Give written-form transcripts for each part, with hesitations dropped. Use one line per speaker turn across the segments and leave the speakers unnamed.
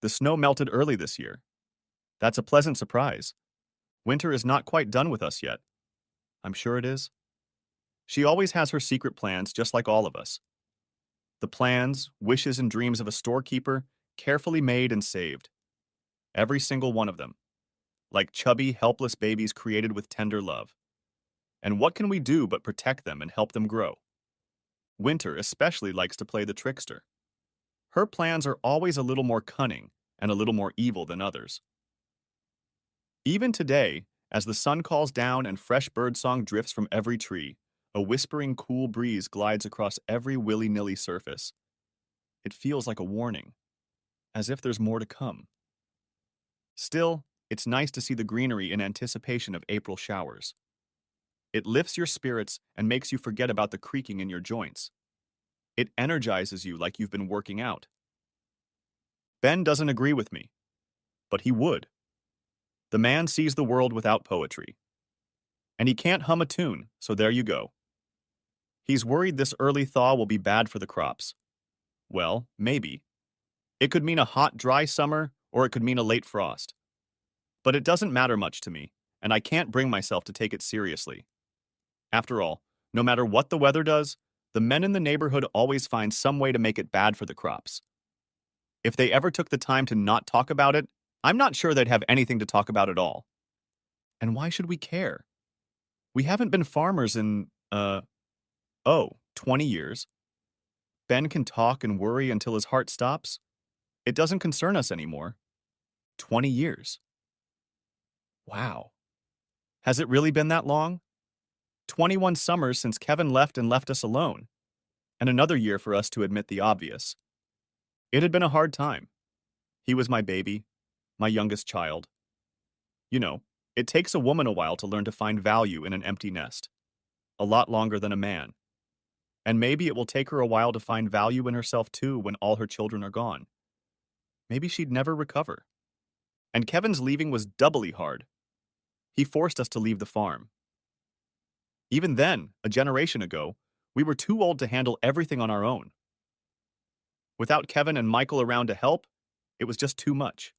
The snow melted early this year. That's a pleasant surprise. Winter is not quite done with us yet. I'm sure it is. She always has her secret plans, just like all of us. The plans, wishes, and dreams of a storekeeper, carefully made and saved. Every single one of them. Like chubby, helpless babies created with tender love. And what can we do but protect them and help them grow? Winter especially likes to play the trickster. Her plans are always a little more cunning and a little more evil than others. Even today, as the sun calls down and fresh birdsong drifts from every tree, a whispering cool breeze glides across every willy-nilly surface. It feels like a warning, as if there's more to come. Still, it's nice to see the greenery in anticipation of April showers. It lifts your spirits and makes you forget about the creaking in your joints. It energizes you like you've been working out. Ben doesn't agree with me, but he would. The man sees the world without poetry. And he can't hum a tune, so there you go. He's worried this early thaw will be bad for the crops. Well, maybe. It could mean a hot, dry summer, or it could mean a late frost. But it doesn't matter much to me, and I can't bring myself to take it seriously. After all, no matter what the weather does, the men in the neighborhood always find some way to make it bad for the crops. If they ever took the time to not talk about it, I'm not sure they'd have anything to talk about at all. And why should we care? We haven't been farmers in, 20 years. Ben can talk and worry until his heart stops. It doesn't concern us anymore. 20 years. Wow. Has it really been that long? 21 summers since Kevin left and left us alone. And another year for us to admit the obvious. It had been a hard time. He was my baby, my youngest child. You know, it takes a woman a while to learn to find value in an empty nest. A lot longer than a man. And maybe it will take her a while to find value in herself too when all her children are gone. Maybe she'd never recover. And Kevin's leaving was doubly hard. He forced us to leave the farm. Even then, a generation ago, we were too old to handle everything on our own. Without Kevin and Michael around to help, it was just too much.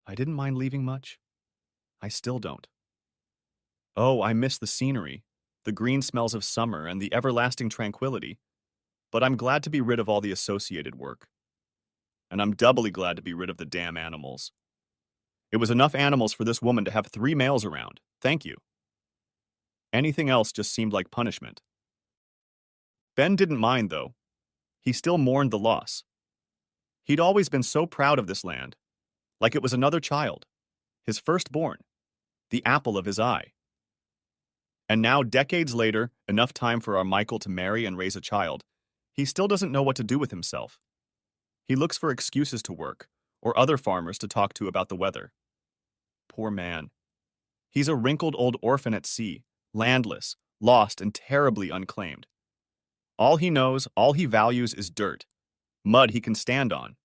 I didn't mind leaving much. I still don't. Oh, I miss the scenery, the green smells of summer, and the everlasting tranquility. But I'm glad to be rid of all the associated work. And I'm doubly glad to be rid of the damn animals. It was enough animals for this woman to have 3 males around. Thank you. Anything else just seemed like punishment. Ben didn't mind, though. He still mourned the loss. He'd always been so proud of this land, like it was another child, his firstborn, the apple of his eye. And now, decades later, enough time for our Michael to marry and raise a child, he still doesn't know what to do with himself. He looks for excuses to work, or other farmers to talk to about the weather. Poor man. He's a wrinkled old orphan at sea, landless, lost, and terribly unclaimed. All he knows, all he values is dirt. Mud he can stand on.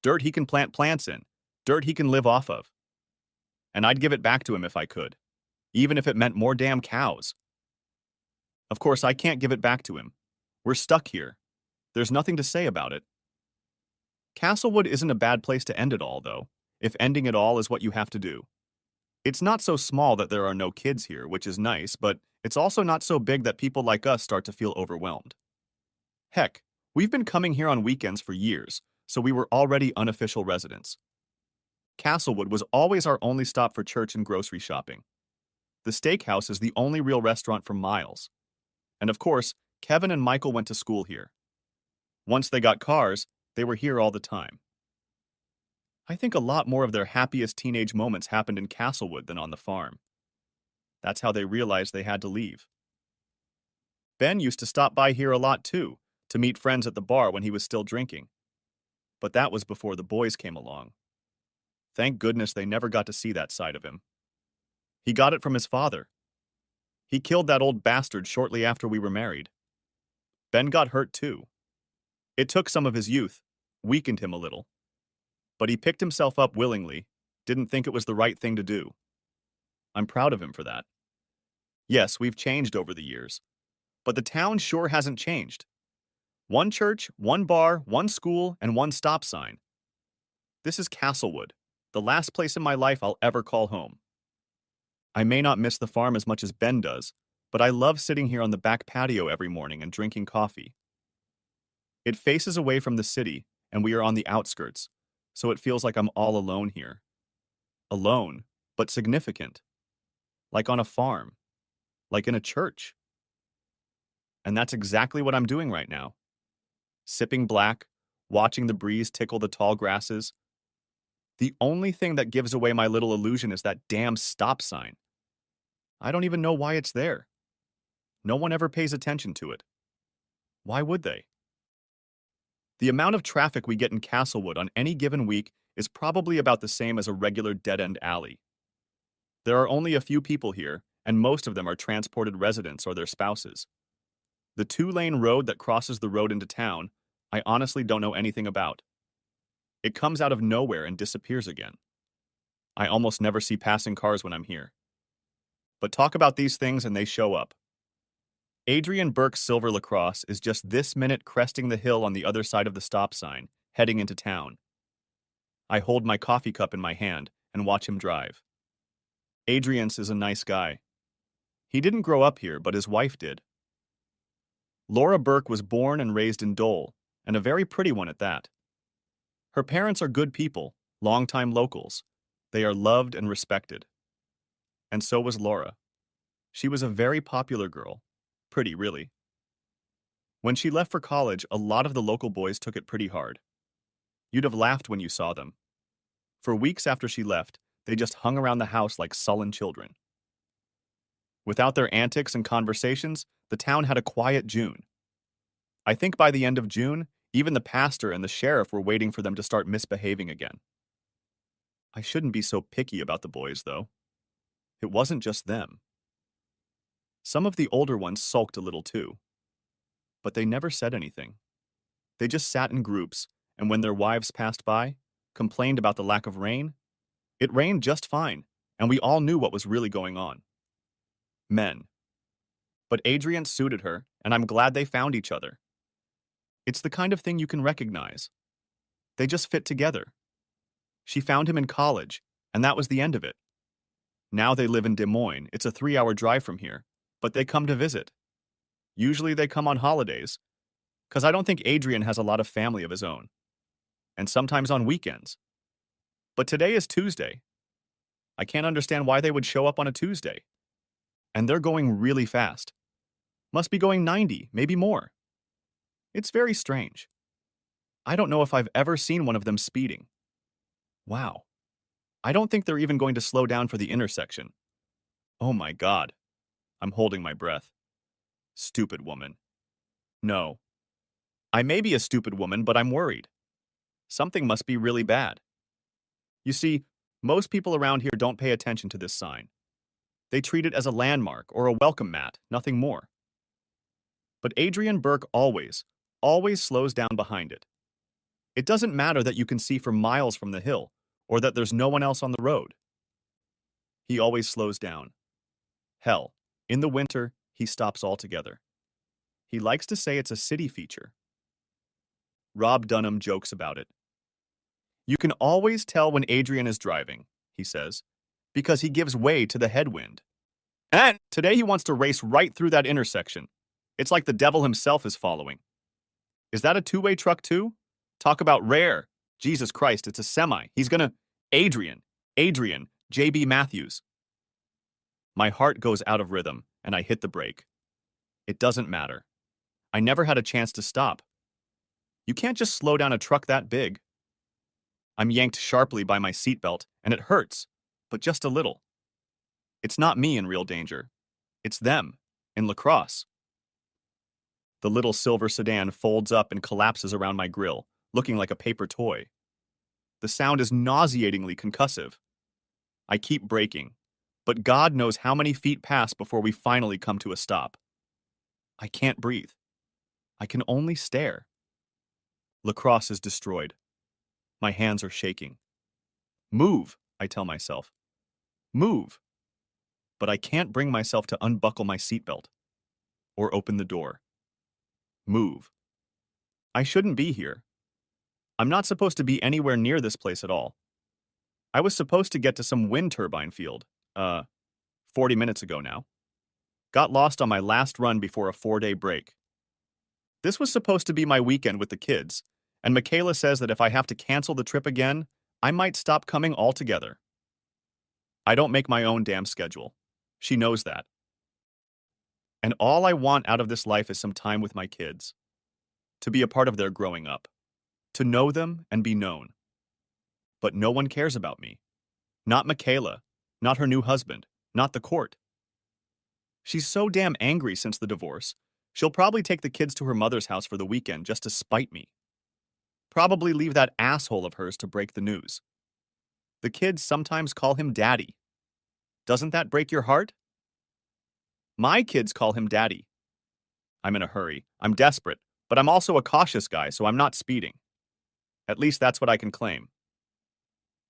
Dirt he can plant plants in. Dirt he can live off of. And I'd give it back to him if I could, even if it meant more damn cows. Of course, I can't give it back to him. We're stuck here. There's nothing to say about it. Castlewood isn't a bad place to end it all, though, if ending it all is what you have to do. It's not so small that there are no kids here, which is nice, but it's also not so big that people like us start to feel overwhelmed. Heck, we've been coming here on weekends for years, so we were already unofficial residents. Castlewood was always our only stop for church and grocery shopping. The steakhouse is the only real restaurant for miles. And of course, Kevin and Michael went to school here. Once they got cars, they were here all the time. I think a lot more of their happiest teenage moments happened in Castlewood than on the farm. That's how they realized they had to leave. Ben used to stop by here a lot too, to meet friends at the bar when he was still drinking. But that was before the boys came along. Thank goodness they never got to see that side of him. He got it from his father. He killed that old bastard shortly after we were married. Ben got hurt too. It took some of his youth, weakened him a little. But he picked himself up willingly, didn't think it was the right thing to do. I'm proud of him for that. Yes, we've changed over the years. But the town sure hasn't changed. One church, one bar, one school, and one stop sign. This is Castlewood, the last place in my life I'll ever call home. I may not miss the farm as much as Ben does, but I love sitting here on the back patio every morning and drinking coffee. It faces away from the city, and we are on the outskirts, so it feels like I'm all alone here. Alone, but significant. Like on a farm. Like in a church. And that's exactly what I'm doing right now. Sipping black, watching the breeze tickle the tall grasses. The only thing that gives away my little illusion is that damn stop sign. I don't even know why it's there. No one ever pays attention to it. Why would they? The amount of traffic we get in Castlewood on any given week is probably about the same as a regular dead-end alley. There are only a few people here, and most of them are transported residents or their spouses. The two-lane road that crosses the road into town, I honestly don't know anything about. It comes out of nowhere and disappears again. I almost never see passing cars when I'm here. But talk about these things and they show up. Adrian Burke's silver LaCrosse is just this minute cresting the hill on the other side of the stop sign, heading into town. I hold my coffee cup in my hand and watch him drive. Adrian's is a nice guy. He didn't grow up here, but his wife did. Laura Burke was born and raised in Dole, and a very pretty one at that. Her parents are good people, longtime locals. They are loved and respected. And so was Laura. She was a very popular girl. Pretty, really. When she left for college, a lot of the local boys took it pretty hard. You'd have laughed when you saw them. For weeks after she left, they just hung around the house like sullen children. Without their antics and conversations, the town had a quiet June. I think by the end of June, even the pastor and the sheriff were waiting for them to start misbehaving again. I shouldn't be so picky about the boys, though. It wasn't just them. Some of the older ones sulked a little too. But they never said anything. They just sat in groups, and when their wives passed by, complained about the lack of rain, it rained just fine, and we all knew what was really going on. Men. But Adrian suited her, and I'm glad they found each other. It's the kind of thing you can recognize. They just fit together. She found him in college, and that was the end of it. Now they live in Des Moines. It's a 3-hour drive from here, but they come to visit. Usually they come on holidays, because I don't think Adrian has a lot of family of his own. And sometimes on weekends. But today is Tuesday. I can't understand why they would show up on a Tuesday. And they're going really fast. Must be going 90, maybe more. It's very strange. I don't know if I've ever seen one of them speeding. Wow. I don't think they're even going to slow down for the intersection. Oh my God. I'm holding my breath. Stupid woman. No. I may be a stupid woman, but I'm worried. Something must be really bad. You see, most people around here don't pay attention to this sign. They treat it as a landmark or a welcome mat, nothing more. But Adrian Burke always slows down behind it. It doesn't matter that you can see for miles from the hill, or that there's no one else on the road. He always slows down. Hell, in the winter, he stops altogether. He likes to say it's a city feature. Rob Dunham jokes about it. You can always tell when Adrian is driving, he says, because he gives way to the headwind. And today he wants to race right through that intersection. It's like the devil himself is following. Is that a two-way truck too? Talk about rare. Jesus Christ, it's a semi. He's gonna... Adrian, J.B. Matthews. My heart goes out of rhythm, and I hit the brake. It doesn't matter. I never had a chance to stop. You can't just slow down a truck that big. I'm yanked sharply by my seatbelt, and it hurts, but just a little. It's not me in real danger. It's them, in LaCrosse. The little silver sedan folds up and collapses around my grill, looking like a paper toy. The sound is nauseatingly concussive. I keep braking, but God knows how many feet pass before we finally come to a stop. I can't breathe. I can only stare. LaCrosse is destroyed. My hands are shaking. Move, I tell myself. Move. But I can't bring myself to unbuckle my seatbelt or open the door. Move. I shouldn't be here. I'm not supposed to be anywhere near this place at all. I was supposed to get to some wind turbine field, 40 minutes ago now. Got lost on my last run before a 4-day break. This was supposed to be my weekend with the kids, and Michaela says that if I have to cancel the trip again, I might stop coming altogether. I don't make my own damn schedule. She knows that. And all I want out of this life is some time with my kids. To be a part of their growing up. To know them and be known. But no one cares about me. Not Michaela. Not her new husband. Not the court. She's so damn angry since the divorce, she'll probably take the kids to her mother's house for the weekend just to spite me. Probably leave that asshole of hers to break the news. The kids sometimes call him Daddy. Doesn't that break your heart? My kids call him Daddy. I'm in a hurry. I'm desperate, but I'm also a cautious guy, so I'm not speeding. At least that's what I can claim.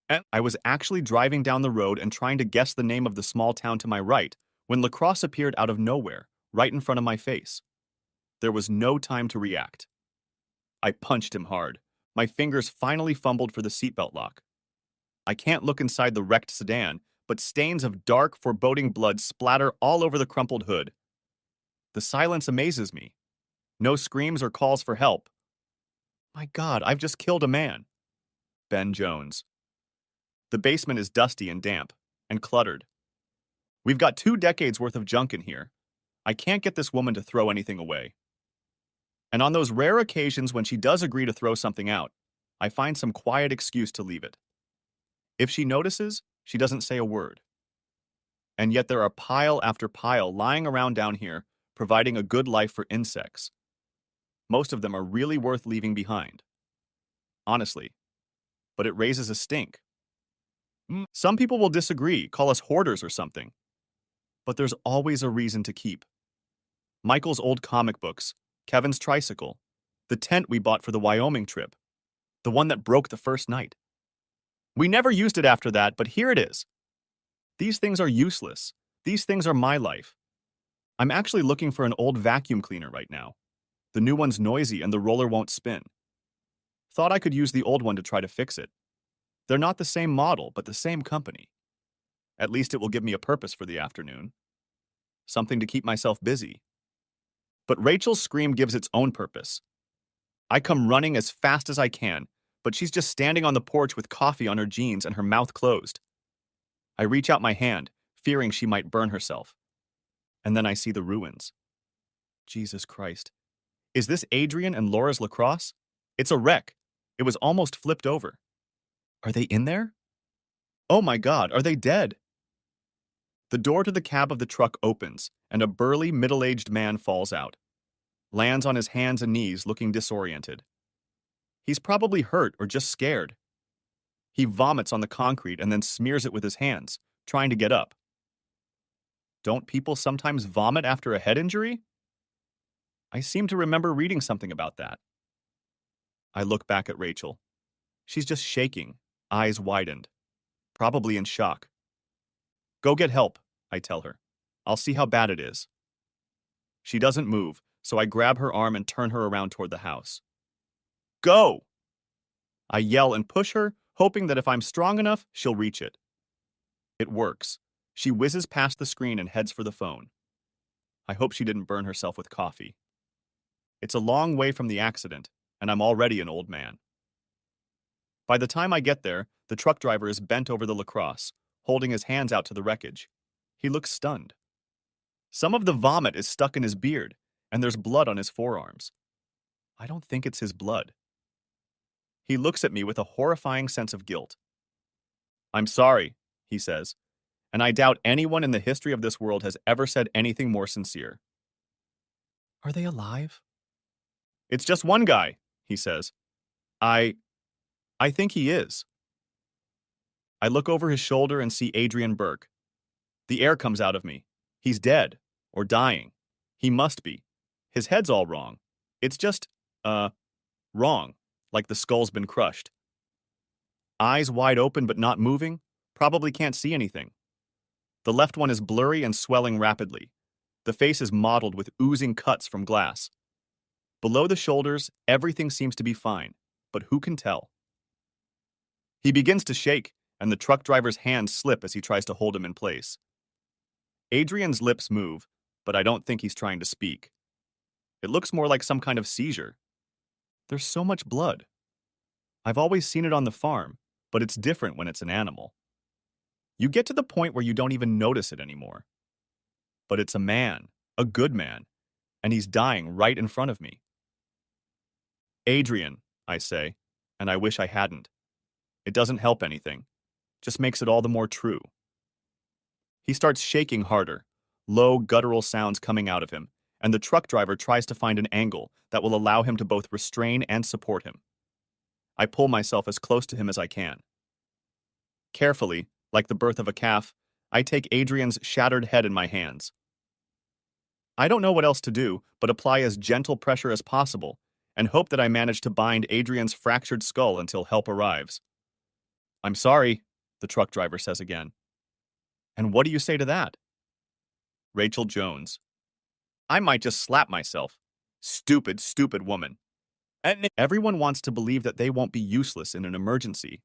And I was actually driving down the road and trying to guess the name of the small town to my right when Lacrosse appeared out of nowhere, right in front of my face. There was no time to react. I punched him hard. My fingers finally fumbled for the seatbelt lock. I can't look inside the wrecked sedan, but stains of dark, foreboding blood splatter all over the crumpled hood. The silence amazes me. No screams or calls for help. My God, I've just killed a man. Ben Jones. The basement is dusty and damp, and cluttered. We've got 2 decades worth of junk in here. I can't get this woman to throw anything away. And on those rare occasions when she does agree to throw something out, I find some quiet excuse to leave it. If she notices, she doesn't say a word. And yet there are pile after pile lying around down here, providing a good life for insects. Most of them are really worth leaving behind. Honestly. But it raises a stink. Some people will disagree, call us hoarders or something. But there's always a reason to keep. Michael's old comic books, Kevin's tricycle, the tent we bought for the Wyoming trip, the one that broke the first night. We never used it after that, but here it is. These things are useless. These things are my life. I'm actually looking for an old vacuum cleaner right now. The new one's noisy and the roller won't spin. Thought I could use the old one to try to fix it. They're not the same model, but the same company. At least it will give me a purpose for the afternoon. Something to keep myself busy. But Rachel's scream gives its own purpose. I come running as fast as I can, but she's just standing on the porch with coffee on her jeans and her mouth closed. I reach out my hand, fearing she might burn herself. And then I see the ruins. Jesus Christ. Is this Adrian and Laura's Lacrosse? It's a wreck. It was almost flipped over. Are they in there? Oh my God, are they dead? The door to the cab of the truck opens, and a burly, middle-aged man falls out. Lands on his hands and knees, looking disoriented. He's probably hurt or just scared. He vomits on the concrete and then smears it with his hands, trying to get up. Don't people sometimes vomit after a head injury? I seem to remember reading something about that. I look back at Rachel. She's just shaking, eyes widened, probably in shock. Go get help, I tell her. I'll see how bad it is. She doesn't move, so I grab her arm and turn her around toward the house. Go! I yell and push her, hoping that if I'm strong enough, she'll reach it. It works. She whizzes past the screen and heads for the phone. I hope she didn't burn herself with coffee. It's a long way from the accident, and I'm already an old man. By the time I get there, the truck driver is bent over the Lacrosse, holding his hands out to the wreckage. He looks stunned. Some of the vomit is stuck in his beard, and there's blood on his forearms. I don't think it's his blood. He looks at me with a horrifying sense of guilt. I'm sorry, he says, and I doubt anyone in the history of this world has ever said anything more sincere. Are they alive? It's just one guy, he says. I think he is. I look over his shoulder and see Adrian Burke. The air comes out of me. He's dead, or dying. He must be. His head's all wrong. It's just, wrong, like the skull's been crushed. Eyes wide open but not moving, probably can't see anything. The left one is blurry and swelling rapidly. The face is mottled with oozing cuts from glass. Below the shoulders, everything seems to be fine. but who can tell? He begins to shake, and the truck driver's hands slip as he tries to hold him in place. Adrian's lips move, but I don't think he's trying to speak. It looks more like some kind of seizure. There's so much blood. I've always seen it on the farm, but it's different when it's an animal. You get to the point where you don't even notice it anymore. But it's a man, a good man, and he's dying right in front of me. Adrian, I say, and I wish I hadn't. It doesn't help anything, just makes it all the more true. He starts shaking harder, low guttural sounds coming out of him, and the truck driver tries to find an angle that will allow him to both restrain and support him. I pull myself as close to him as I can. Carefully, like the birth of a calf, I take Adrian's shattered head in my hands. I don't know what else to do but apply as gentle pressure as possible and hope that I manage to bind Adrian's fractured skull until help arrives. "I'm sorry," the truck driver says again. "And what do you say to that?" Rachel Jones. I might just slap myself. Stupid, stupid woman. And everyone wants to believe that they won't be useless in an emergency.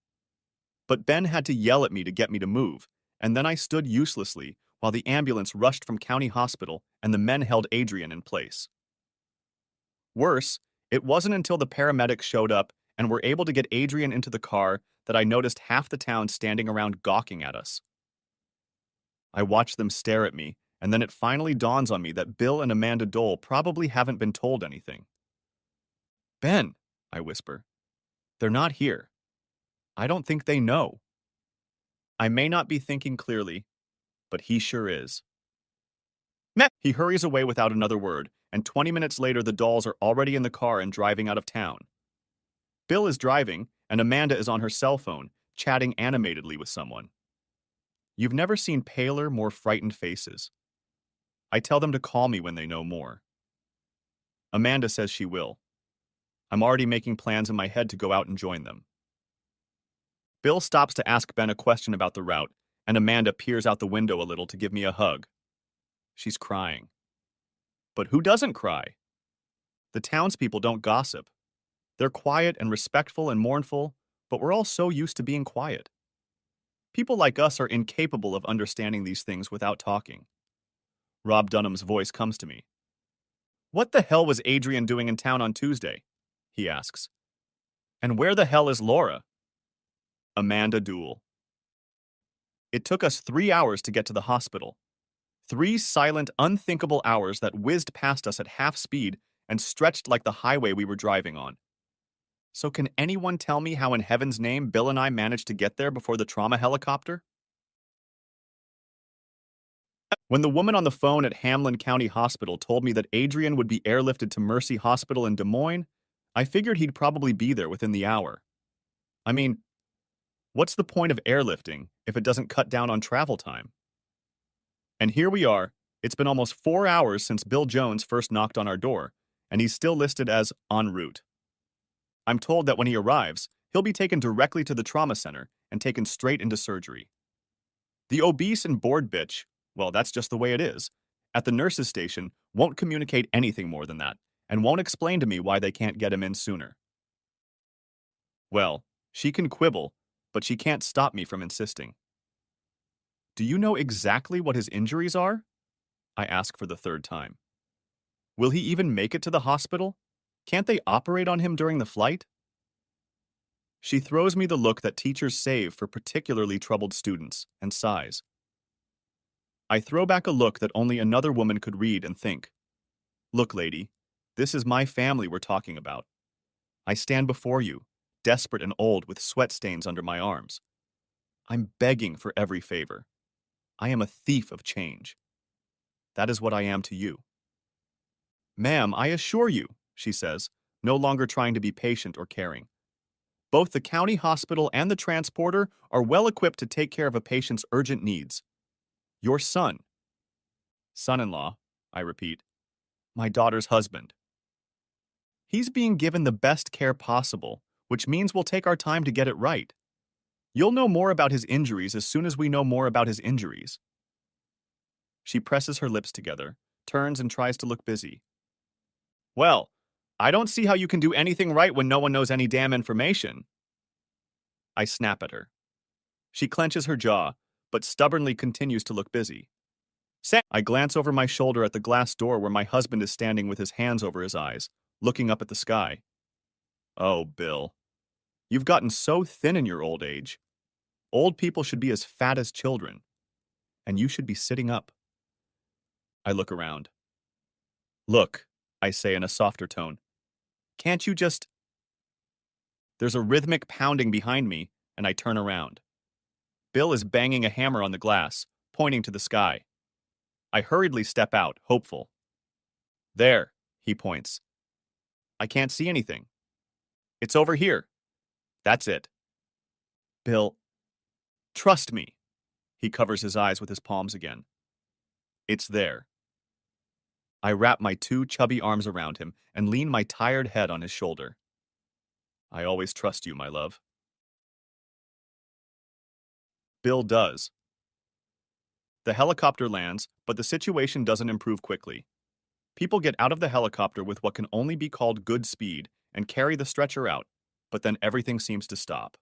But Ben had to yell at me to get me to move, and then I stood uselessly while the ambulance rushed from County Hospital and the men held Adrian in place. Worse, it wasn't until the paramedics showed up and were able to get Adrian into the car that I noticed half the town standing around gawking at us. I watched them stare at me, and then it finally dawns on me that Bill and Amanda Dole probably haven't been told anything. "Ben," I whisper. "They're not here. I don't think they know." I may not be thinking clearly, but he sure is. Meh! He hurries away without another word, and 20 minutes later the dolls are already in the car and driving out of town. Bill is driving, and Amanda is on her cell phone, chatting animatedly with someone. You've never seen paler, more frightened faces. I tell them to call me when they know more. Amanda says she will. I'm already making plans in my head to go out and join them. Bill stops to ask Ben a question about the route, and Amanda peers out the window a little to give me a hug. She's crying. But who doesn't cry? The townspeople don't gossip. They're quiet and respectful and mournful, but we're all so used to being quiet. People like us are incapable of understanding these things without talking. Rob Dunham's voice comes to me. "What the hell was Adrian doing in town on Tuesday?" he asks. "And where the hell is Laura?" Amanda Dool. It took us 3 hours to get to the hospital. 3 silent, unthinkable hours that whizzed past us at half speed and stretched like the highway we were driving on. So can anyone tell me how in heaven's name Bill and I managed to get there before the trauma helicopter? When the woman on the phone at Hamlin County Hospital told me that Adrian would be airlifted to Mercy Hospital in Des Moines, I figured he'd probably be there within the hour. I mean, what's the point of airlifting if it doesn't cut down on travel time? And here we are. It's been almost 4 hours since Bill Jones first knocked on our door, and he's still listed as en route. I'm told that when he arrives, he'll be taken directly to the trauma center and taken straight into surgery. The obese and bored bitch, well, that's just the way it is, at the nurse's station won't communicate anything more than that and won't explain to me why they can't get him in sooner. Well, she can quibble, but she can't stop me from insisting. Do you know exactly what his injuries are? I ask for the 3rd time. Will he even make it to the hospital? Can't they operate on him during the flight? She throws me the look that teachers save for particularly troubled students and sighs. I throw back a look that only another woman could read and think. Look, lady, this is my family we're talking about. I stand before you, desperate and old with sweat stains under my arms. I'm begging for every favor. I am a thief of change. That is what I am to you. Ma'am, I assure you, she says, no longer trying to be patient or caring. Both the county hospital and the transporter are well equipped to take care of a patient's urgent needs. Your son. Son-in-law, I repeat. My daughter's husband. He's being given the best care possible, which means we'll take our time to get it right. You'll know more about his injuries as soon as we know more about his injuries. She presses her lips together, turns and tries to look busy. Well, I don't see how you can do anything right when no one knows any damn information. I snap at her. She clenches her jaw, but stubbornly continues to look busy. I glance over my shoulder at the glass door where my husband is standing with his hands over his eyes, looking up at the sky. Oh, Bill. You've gotten so thin in your old age. Old people should be as fat as children, and you should be sitting up. I look around. Look, I say in a softer tone. Can't you just... There's a rhythmic pounding behind me, and I turn around. Bill is banging a hammer on the glass, pointing to the sky. I hurriedly step out, hopeful. There, he points. I can't see anything. It's over here. That's it. Bill, trust me. He covers his eyes with his palms again. It's there. I wrap my two chubby arms around him and lean my tired head on his shoulder. I always trust you, my love. Bill does. The helicopter lands, but the situation doesn't improve quickly. People get out of the helicopter with what can only be called good speed and carry the stretcher out, but then everything seems to stop.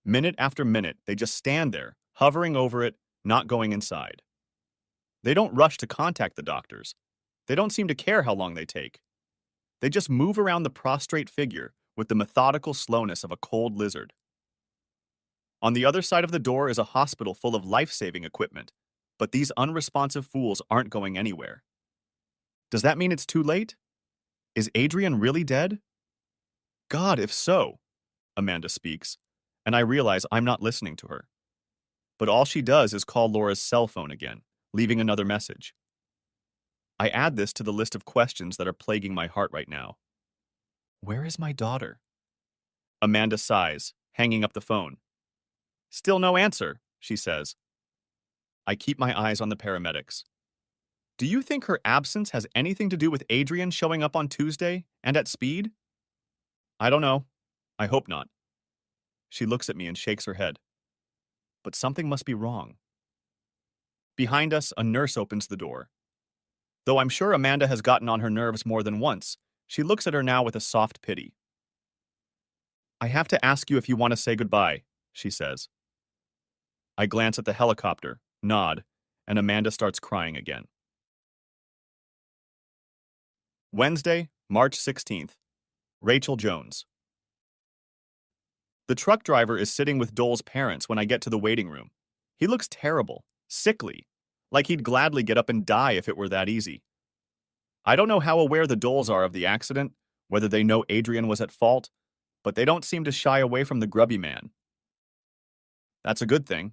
Minute after minute, they just stand there, hovering over it, not going inside. They don't rush to contact the doctors. They don't seem to care how long they take. They just move around the prostrate figure with the methodical slowness of a cold lizard. On the other side of the door is a hospital full of life-saving equipment, but these unresponsive fools aren't going anywhere. Does that mean it's too late? Is Adrian really dead? God, if so, Amanda speaks, and I realize I'm not listening to her. But all she does is call Laura's cell phone again, leaving another message. I add this to the list of questions that are plaguing my heart right now. Where is my daughter? Amanda sighs, hanging up the phone. Still no answer, she says. I keep my eyes on the paramedics. Do you think her absence has anything to do with Adrian showing up on Tuesday and at speed? I don't know. I hope not. She looks at me and shakes her head. But something must be wrong. Behind us, a nurse opens the door. Though I'm sure Amanda has gotten on her nerves more than once, she looks at her now with a soft pity. I have to ask you if you want to say goodbye, she says. I glance at the helicopter, nod, and Amanda starts crying again. Wednesday, March 16th. Rachel Jones. The truck driver is sitting with Dole's parents when I get to the waiting room. He looks terrible, sickly, like he'd gladly get up and die if it were that easy. I don't know how aware the Doles are of the accident, whether they know Adrian was at fault, but they don't seem to shy away from the grubby man. That's a good thing.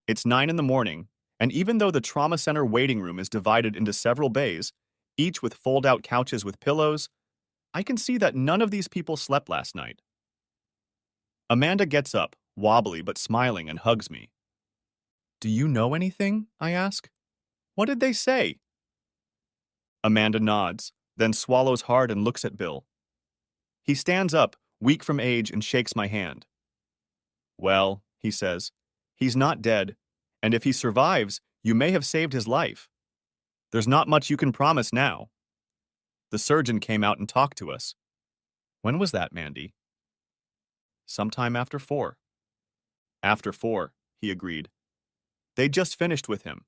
It's 9 in the morning, and even though the trauma center waiting room is divided into several bays, each with fold-out couches with pillows, I can see that none of these people slept last night. Amanda gets up, wobbly but smiling, and hugs me. Do you know anything? I ask. What did they say? Amanda nods, then swallows hard and looks at Bill. He stands up, weak from age, and shakes my hand. Well, he says, he's not dead, and if he survives, you may have saved his life. There's not much you can promise now. The surgeon came out and talked to us. When was that, Mandy? Sometime after 4. After 4, he agreed. They just finished with him.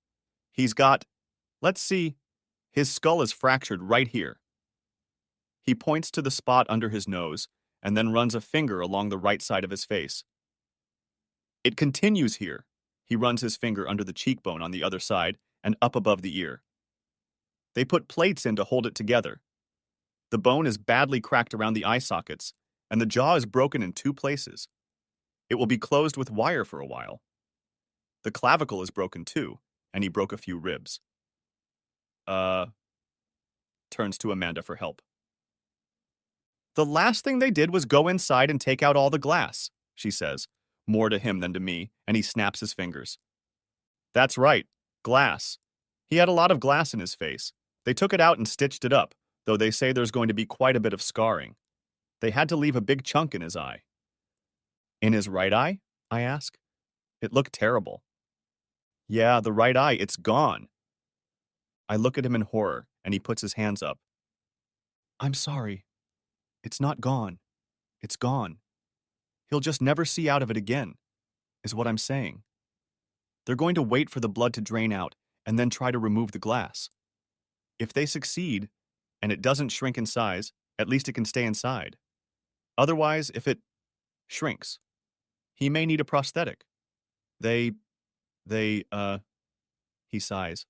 He's got, let's see, his skull is fractured right here. He points to the spot under his nose and then runs a finger along the right side of his face. It continues here. He runs his finger under the cheekbone on the other side and up above the ear. They put plates in to hold it together. The bone is badly cracked around the eye sockets, and the jaw is broken in 2 places. It will be closed with wire for a while. The clavicle is broken too, and he broke a few ribs. Turns to Amanda for help. The last thing they did was go inside and take out all the glass, she says, more to him than to me, and he snaps his fingers. That's right, glass. He had a lot of glass in his face. They took it out and stitched it up, though they say there's going to be quite a bit of scarring. They had to leave a big chunk in his eye. In his right eye? I ask. It looked terrible. Yeah, the right eye, it's gone. I look at him in horror, and he puts his hands up. I'm sorry. It's not gone. It's gone. He'll just never see out of it again, is what I'm saying. They're going to wait for the blood to drain out and then try to remove the glass. If they succeed, and it doesn't shrink in size, at least it can stay inside. Otherwise, if it shrinks, he may need a prosthetic. They, he sighs.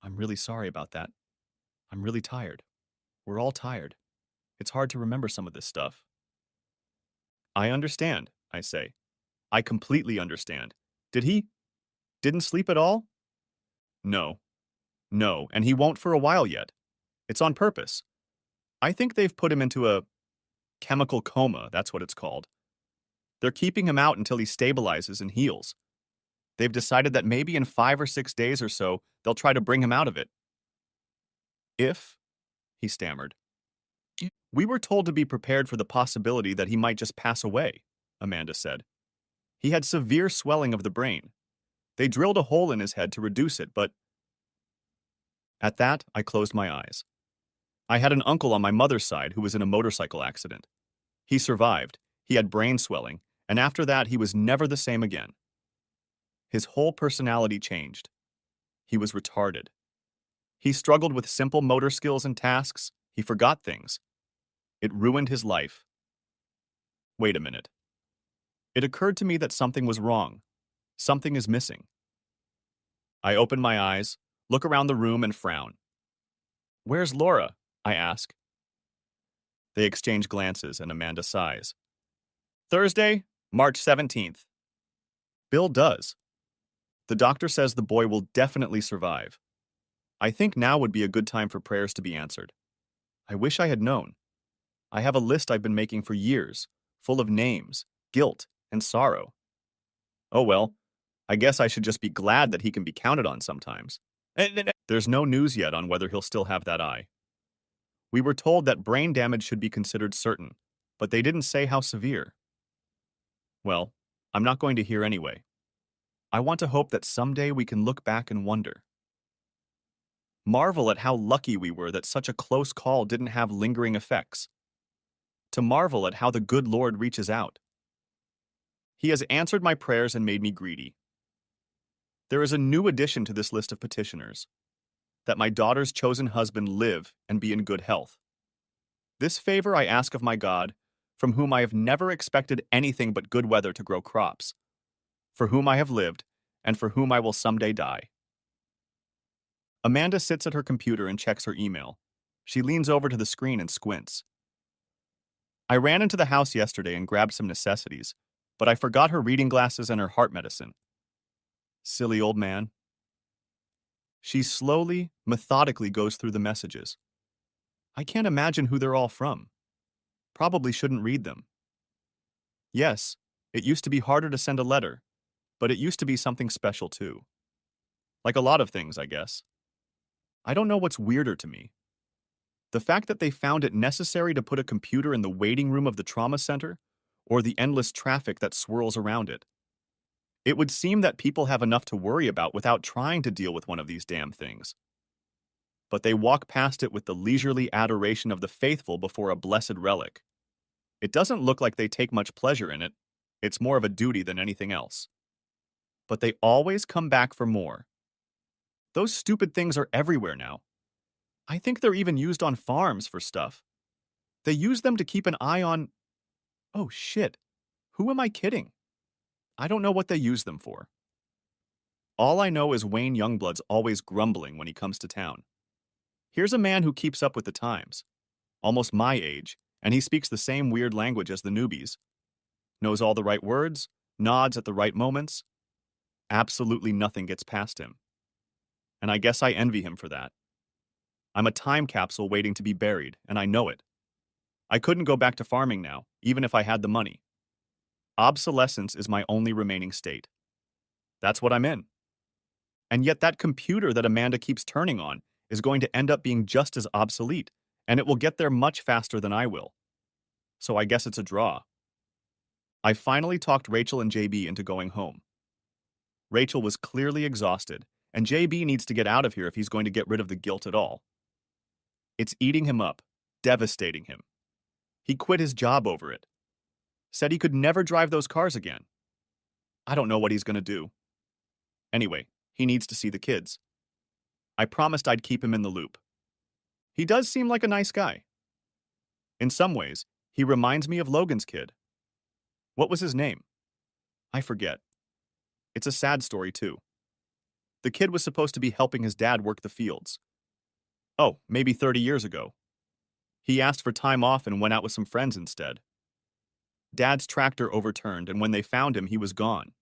I'm really sorry about that. I'm really tired. We're all tired. It's hard to remember some of this stuff. I understand, I say. I completely understand. Didn't sleep at all? No. No, and he won't for a while yet. It's on purpose. I think they've put him into a chemical coma, that's what it's called. They're keeping him out until he stabilizes and heals. They've decided that maybe in 5 or 6 days or so, they'll try to bring him out of it. If, he stammered. We were told to be prepared for the possibility that he might just pass away, Amanda said. He had severe swelling of the brain. They drilled a hole in his head to reduce it, but... At that, I closed my eyes. I had an uncle on my mother's side who was in a motorcycle accident. He survived, he had brain swelling, and after that he was never the same again. His whole personality changed. He was retarded. He struggled with simple motor skills and tasks. He forgot things. It ruined his life. Wait a minute. It occurred to me that something was wrong. Something is missing. I open my eyes, look around the room, and frown. Where's Laura? I ask. They exchange glances, and Amanda sighs. Thursday, March 17th. Bill does. The doctor says the boy will definitely survive. I think now would be a good time for prayers to be answered. I wish I had known. I have a list I've been making for years, full of names, guilt, and sorrow. Oh well, I guess I should just be glad that he can be counted on sometimes. There's no news yet on whether he'll still have that eye. We were told that brain damage should be considered certain, but they didn't say how severe. Well, I'm not going to hear anyway. I want to hope that someday we can look back and wonder. Marvel at how lucky we were that such a close call didn't have lingering effects. To marvel at how the good Lord reaches out. He has answered my prayers and made me greedy. There is a new addition to this list of petitioners, that my daughter's chosen husband live and be in good health. This favor I ask of my God, from whom I have never expected anything but good weather to grow crops, for whom I have lived, and for whom I will someday die. Amanda sits at her computer and checks her email. She leans over to the screen and squints. I ran into the house yesterday and grabbed some necessities, but I forgot her reading glasses and her heart medicine. Silly old man. She slowly, methodically goes through the messages. I can't imagine who they're all from. Probably shouldn't read them. Yes, it used to be harder to send a letter, but it used to be something special too. Like a lot of things, I guess. I don't know what's weirder to me. The fact that they found it necessary to put a computer in the waiting room of the trauma center, or the endless traffic that swirls around it. It would seem that people have enough to worry about without trying to deal with one of these damn things. But they walk past it with the leisurely adoration of the faithful before a blessed relic. It doesn't look like they take much pleasure in it. It's more of a duty than anything else. But they always come back for more. Those stupid things are everywhere now. I think they're even used on farms for stuff. They use them to keep an eye on... Oh shit, who am I kidding? I don't know what they use them for. All I know is Wayne Youngblood's always grumbling when he comes to town. Here's a man who keeps up with the times, almost my age, and he speaks the same weird language as the newbies. Knows all the right words, nods at the right moments. Absolutely nothing gets past him. And I guess I envy him for that. I'm a time capsule waiting to be buried, and I know it. I couldn't go back to farming now, even if I had the money. Obsolescence is my only remaining state. That's what I'm in. And yet that computer that Amanda keeps turning on is going to end up being just as obsolete, and it will get there much faster than I will. So I guess it's a draw. I finally talked Rachel and JB into going home. Rachel was clearly exhausted, and JB needs to get out of here if he's going to get rid of the guilt at all. It's eating him up. devastating him. He quit his job over it. Said he could never drive those cars again. I don't know what he's going to do. Anyway, he needs to see the kids. I promised I'd keep him in the loop. He does seem like a nice guy. In some ways, he reminds me of Logan's kid. What was his name? I forget. It's a sad story, too. The kid was supposed to be helping his dad work the fields. Oh, maybe 30 years ago. He asked for time off and went out with some friends instead. Dad's tractor overturned, and when they found him, he was gone.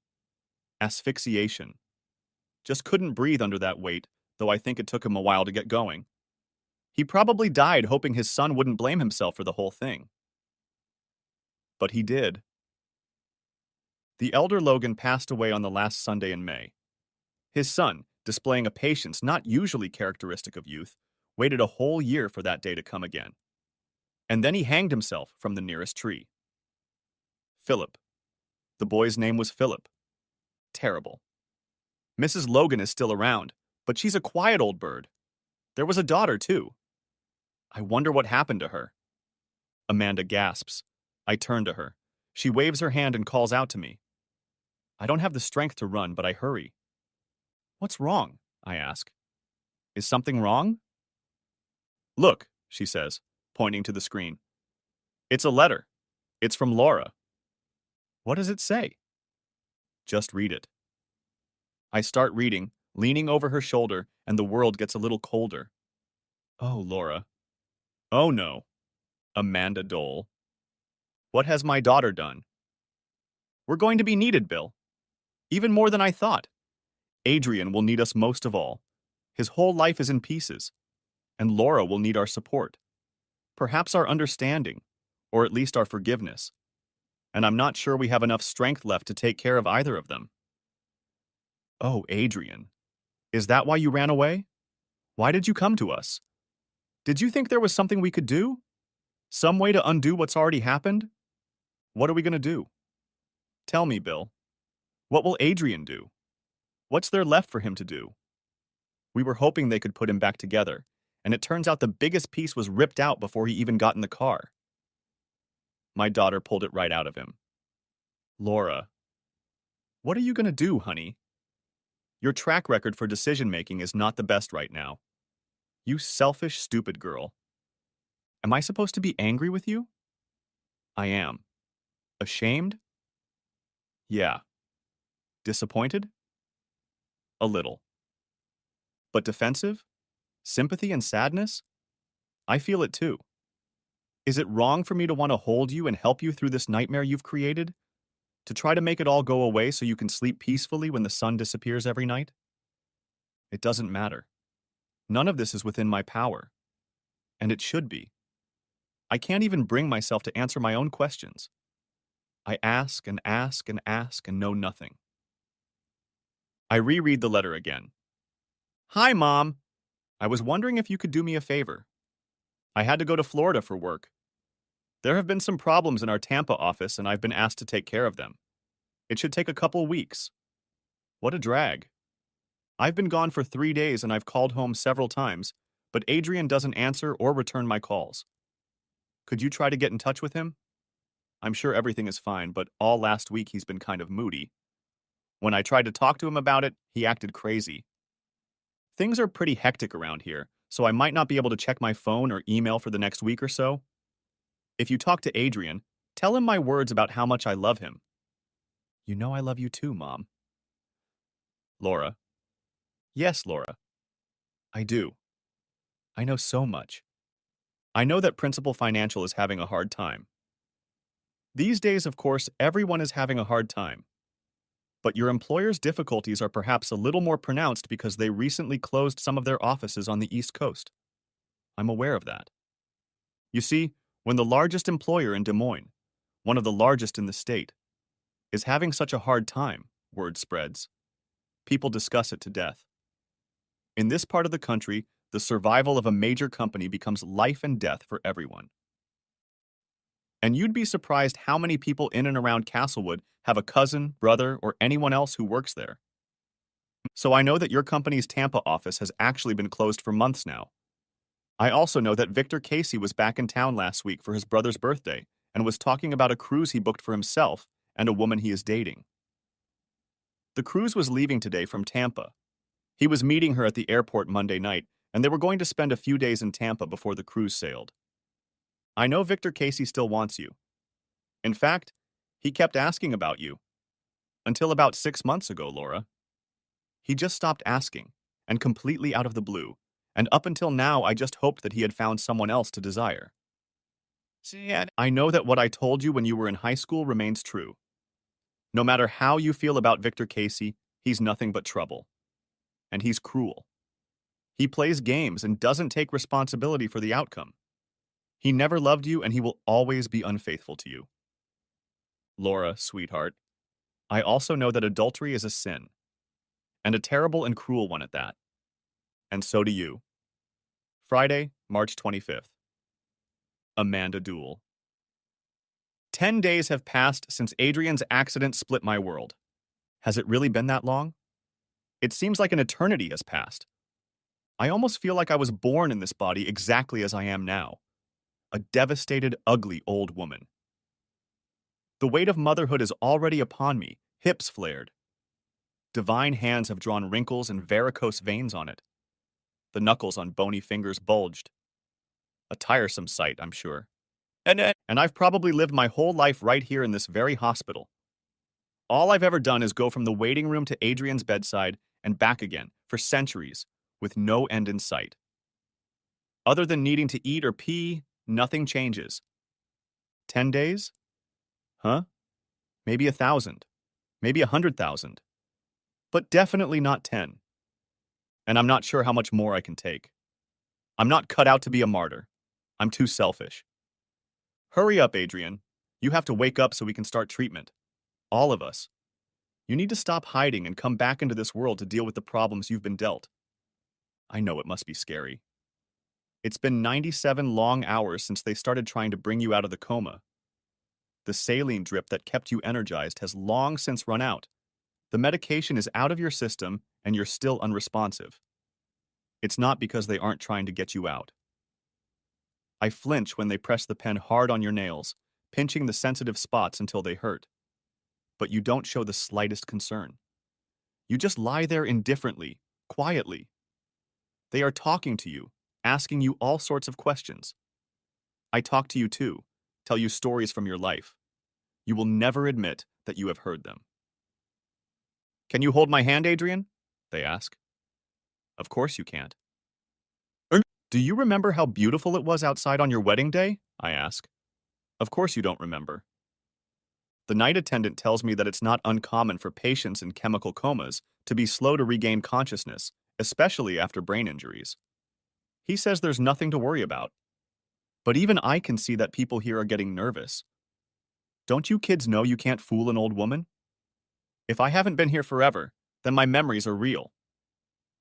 Asphyxiation. Just couldn't breathe under that weight, though I think it took him a while to get going. He probably died hoping his son wouldn't blame himself for the whole thing. But he did. The elder Logan passed away on the last Sunday in May. His son, displaying a patience not usually characteristic of youth, waited a whole year for that day to come again. And then he hanged himself from the nearest tree. Philip. The boy's name was Philip. Terrible. Mrs. Logan is still around, but she's a quiet old bird. There was a daughter, too. I wonder what happened to her. Amanda gasps. I turn to her. She waves her hand and calls out to me. I don't have the strength to run, but I hurry. What's wrong? I ask. Is something wrong? Look, she says, pointing to the screen. It's a letter. It's from Laura. What does it say? Just read it. I start reading, leaning over her shoulder, and the world gets a little colder. Oh, Laura. Oh, no. Amanda Dole. What has my daughter done? We're going to be needed, Bill. Even more than I thought. Adrian will need us most of all. His whole life is in pieces. And Laura will need our support. Perhaps our understanding, or at least our forgiveness. And I'm not sure we have enough strength left to take care of either of them. Oh, Adrian. Is that why you ran away? Why did you come to us? Did you think there was something we could do? Some way to undo what's already happened? What are we going to do? Tell me, Bill. What will Adrian do? What's there left for him to do? We were hoping they could put him back together, and it turns out the biggest piece was ripped out before he even got in the car. My daughter pulled it right out of him. Laura, what are you going to do, honey? Your track record for decision-making is not the best right now. You selfish, stupid girl. Am I supposed to be angry with you? I am. Ashamed? Yeah. Disappointed? A little. But defensive? Sympathy and sadness? I feel it too. Is it wrong for me to want to hold you and help you through this nightmare you've created? To try to make it all go away so you can sleep peacefully when the sun disappears every night? It doesn't matter. None of this is within my power. And it should be. I can't even bring myself to answer my own questions. I ask and ask and ask and know nothing. I reread the letter again. Hi, Mom. I was wondering if you could do me a favor. I had to go to Florida for work. There have been some problems in our Tampa office, and I've been asked to take care of them. It should take a couple weeks. What a drag. I've been gone for 3 days, and I've called home several times, but Adrian doesn't answer or return my calls. Could you try to get in touch with him? I'm sure everything is fine, but all last week he's been kind of moody. When I tried to talk to him about it, he acted crazy. Things are pretty hectic around here, so I might not be able to check my phone or email for the next week or so. If you talk to Adrian, tell him my words about how much I love him. You know I love you too, Mom. Laura. Yes, Laura. I do. I know so much. I know that Principal Financial is having a hard time. These days, of course, everyone is having a hard time. But your employer's difficulties are perhaps a little more pronounced because they recently closed some of their offices on the East Coast. I'm aware of that. You see, when the largest employer in Des Moines, one of the largest in the state, is having such a hard time, word spreads. People discuss it to death. In this part of the country, the survival of a major company becomes life and death for everyone. And you'd be surprised how many people in and around Castlewood have a cousin, brother, or anyone else who works there. So I know that your company's Tampa office has actually been closed for months now. I also know that Victor Casey was back in town last week for his brother's birthday and was talking about a cruise he booked for himself and a woman he is dating. The cruise was leaving today from Tampa. He was meeting her at the airport Monday night, and they were going to spend a few days in Tampa before the cruise sailed. I know Victor Casey still wants you. In fact, he kept asking about you. Until about 6 months ago, Laura. He just stopped asking, and completely out of the blue, and up until now I just hoped that he had found someone else to desire. See, I know that what I told you when you were in high school remains true. No matter how you feel about Victor Casey, he's nothing but trouble. And he's cruel. He plays games and doesn't take responsibility for the outcome. He never loved you and he will always be unfaithful to you. Laura, sweetheart, I also know that adultery is a sin, and a terrible and cruel one at that. And so do you. Friday, March 25th. Amanda Duell. 10 days have passed since Adrian's accident split my world. Has it really been that long? It seems like an eternity has passed. I almost feel like I was born in this body exactly as I am now. A devastated, ugly old woman. The weight of motherhood is already upon me, hips flared. Divine hands have drawn wrinkles and varicose veins on it. The knuckles on bony fingers bulged. A tiresome sight, I'm sure. And I've probably lived my whole life right here in this very hospital. All I've ever done is go from the waiting room to Adrian's bedside and back again for centuries, with no end in sight. Other than needing to eat or pee, nothing changes. 10 days? Huh? Maybe 1,000. Maybe 100,000. But definitely not 10. And I'm not sure how much more I can take. I'm not cut out to be a martyr. I'm too selfish. Hurry up, Adrian. You have to wake up so we can start treatment. All of us. You need to stop hiding and come back into this world to deal with the problems you've been dealt. I know it must be scary. It's been 97 long hours since they started trying to bring you out of the coma. The saline drip that kept you energized has long since run out. The medication is out of your system and you're still unresponsive. It's not because they aren't trying to get you out. I flinch when they press the pen hard on your nails, pinching the sensitive spots until they hurt. But you don't show the slightest concern. You just lie there indifferently, quietly. They are talking to you, asking you all sorts of questions. I talk to you too, tell you stories from your life. You will never admit that you have heard them. Can you hold my hand, Adrian? They ask. Of course you can't. Do you remember how beautiful it was outside on your wedding day? I ask. Of course you don't remember. The night attendant tells me that it's not uncommon for patients in chemical comas to be slow to regain consciousness, especially after brain injuries. He says there's nothing to worry about. But even I can see that people here are getting nervous. Don't you kids know you can't fool an old woman? If I haven't been here forever, then my memories are real.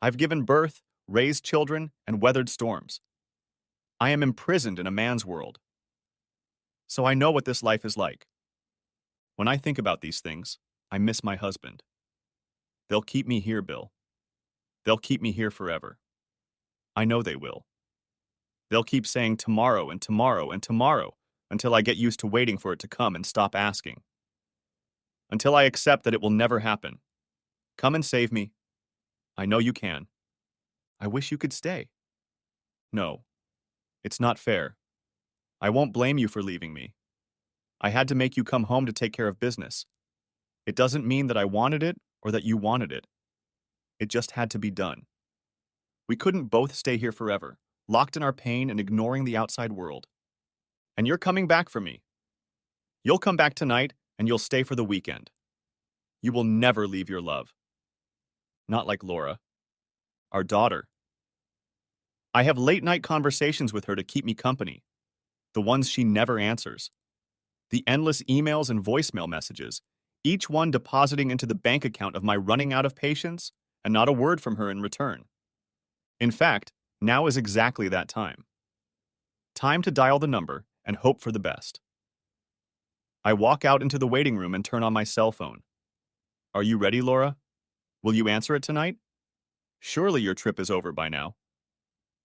I've given birth, raised children, and weathered storms. I am imprisoned in a man's world. So I know what this life is like. When I think about these things, I miss my husband. They'll keep me here, Bill. They'll keep me here forever. I know they will. They'll keep saying tomorrow and tomorrow and tomorrow until I get used to waiting for it to come and stop asking. Until I accept that it will never happen. Come and save me. I know you can. I wish you could stay. No, it's not fair. I won't blame you for leaving me. I had to make you come home to take care of business. It doesn't mean that I wanted it or that you wanted it. It just had to be done. We couldn't both stay here forever, locked in our pain and ignoring the outside world. And you're coming back for me. You'll come back tonight and you'll stay for the weekend. You will never leave your love. Not like Laura, our daughter. I have late-night conversations with her to keep me company, the ones she never answers. The endless emails and voicemail messages, each one depositing into the bank account of my running out of patience, and not a word from her in return. In fact, now is exactly that time. Time to dial the number and hope for the best. I walk out into the waiting room and turn on my cell phone. Are you ready, Laura? Will you answer it tonight? Surely your trip is over by now.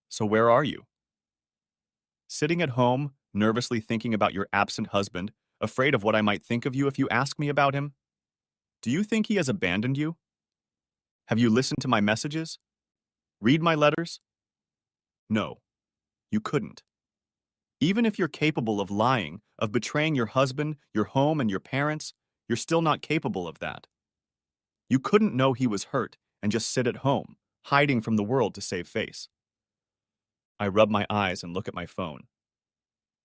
So where are you? Sitting at home, nervously thinking about your absent husband, afraid of what I might think of you if you ask me about him? Do you think he has abandoned you? Have you listened to my messages? Read my letters? No, you couldn't. Even if you're capable of lying, of betraying your husband, your home, and your parents, you're still not capable of that. You couldn't know he was hurt and just sit at home, hiding from the world to save face. I rub my eyes and look at my phone.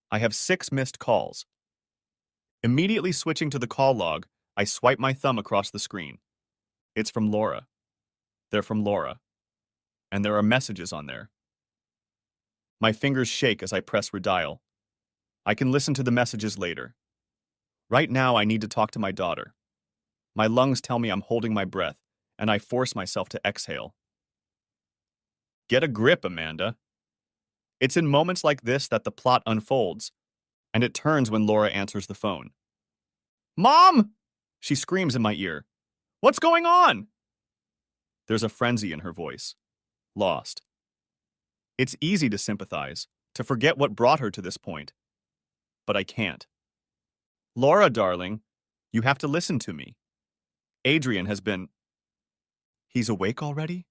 I have 6 missed calls. Immediately switching to the call log, I swipe my thumb across the screen. It's from Laura. They're from Laura. And there are messages on there. My fingers shake as I press redial. I can listen to the messages later. Right now, I need to talk to my daughter. My lungs tell me I'm holding my breath, and I force myself to exhale. Get a grip, Amanda. It's in moments like this that the plot unfolds, and it turns when Laura answers the phone. Mom! She screams in my ear. What's going on? There's a frenzy in her voice. Lost. It's easy to sympathize, to forget what brought her to this point. But I can't. Laura, darling, you have to listen to me. Adrian has been... He's awake already?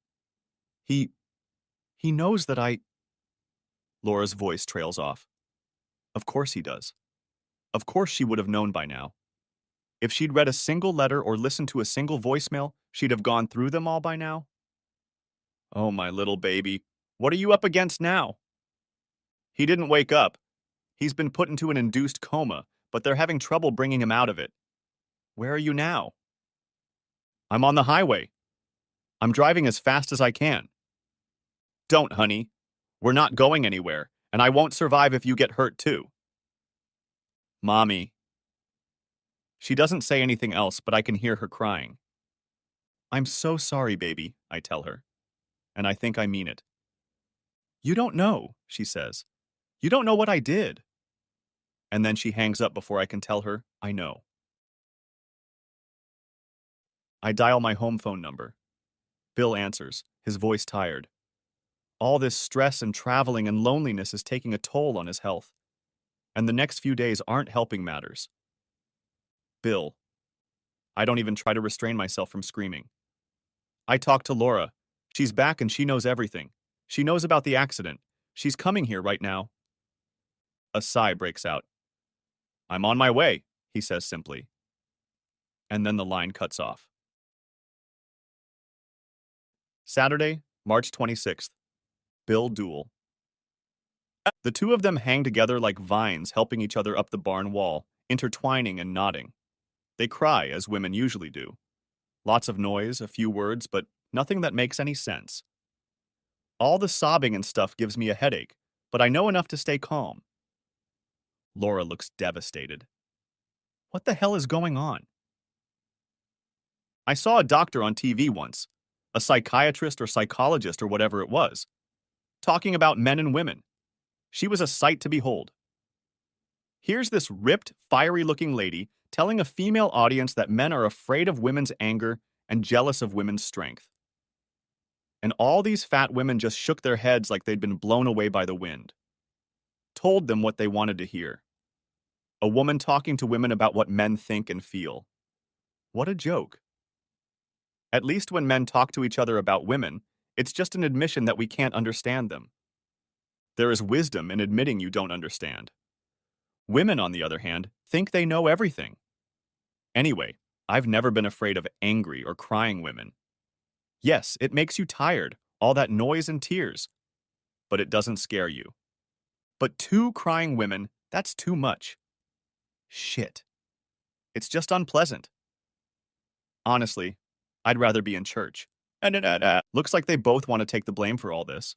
He knows that I... Laura's voice trails off. Of course he does. Of course she would have known by now. If she'd read a single letter or listened to a single voicemail, she'd have gone through them all by now. Oh, my little baby, what are you up against now? He didn't wake up. He's been put into an induced coma, but they're having trouble bringing him out of it. Where are you now? I'm on the highway. I'm driving as fast as I can. Don't, honey. We're not going anywhere, and I won't survive if you get hurt too. Mommy. She doesn't say anything else, but I can hear her crying. I'm so sorry, baby, I tell her. And I think I mean it. You don't know, she says. You don't know what I did. And then she hangs up before I can tell her I know. I dial my home phone number. Bill answers, his voice tired. All this stress and traveling and loneliness is taking a toll on his health. And the next few days aren't helping matters. Bill. I don't even try to restrain myself from screaming. I talk to Laura. She's back and she knows everything. She knows about the accident. She's coming here right now. A sigh breaks out. I'm on my way, he says simply. And then the line cuts off. Saturday, March 26th. Bill Duel. The two of them hang together like vines helping each other up the barn wall, intertwining and nodding. They cry, as women usually do. Lots of noise, a few words, but nothing that makes any sense. All the sobbing and stuff gives me a headache, but I know enough to stay calm. Laura looks devastated. What the hell is going on? I saw a doctor on TV once, a psychiatrist or psychologist or whatever it was, talking about men and women. She was a sight to behold. Here's this ripped, fiery-looking lady telling a female audience that men are afraid of women's anger and jealous of women's strength. And all these fat women just shook their heads like they'd been blown away by the wind. Told them what they wanted to hear. A woman talking to women about what men think and feel. What a joke. At least when men talk to each other about women, it's just an admission that we can't understand them. There is wisdom in admitting you don't understand. Women, on the other hand, think they know everything. Anyway, I've never been afraid of angry or crying women. Yes, it makes you tired, all that noise and tears, but it doesn't scare you. But 2 crying women, that's too much. Shit. It's just unpleasant. Honestly, I'd rather be in church. Looks like they both want to take the blame for all this.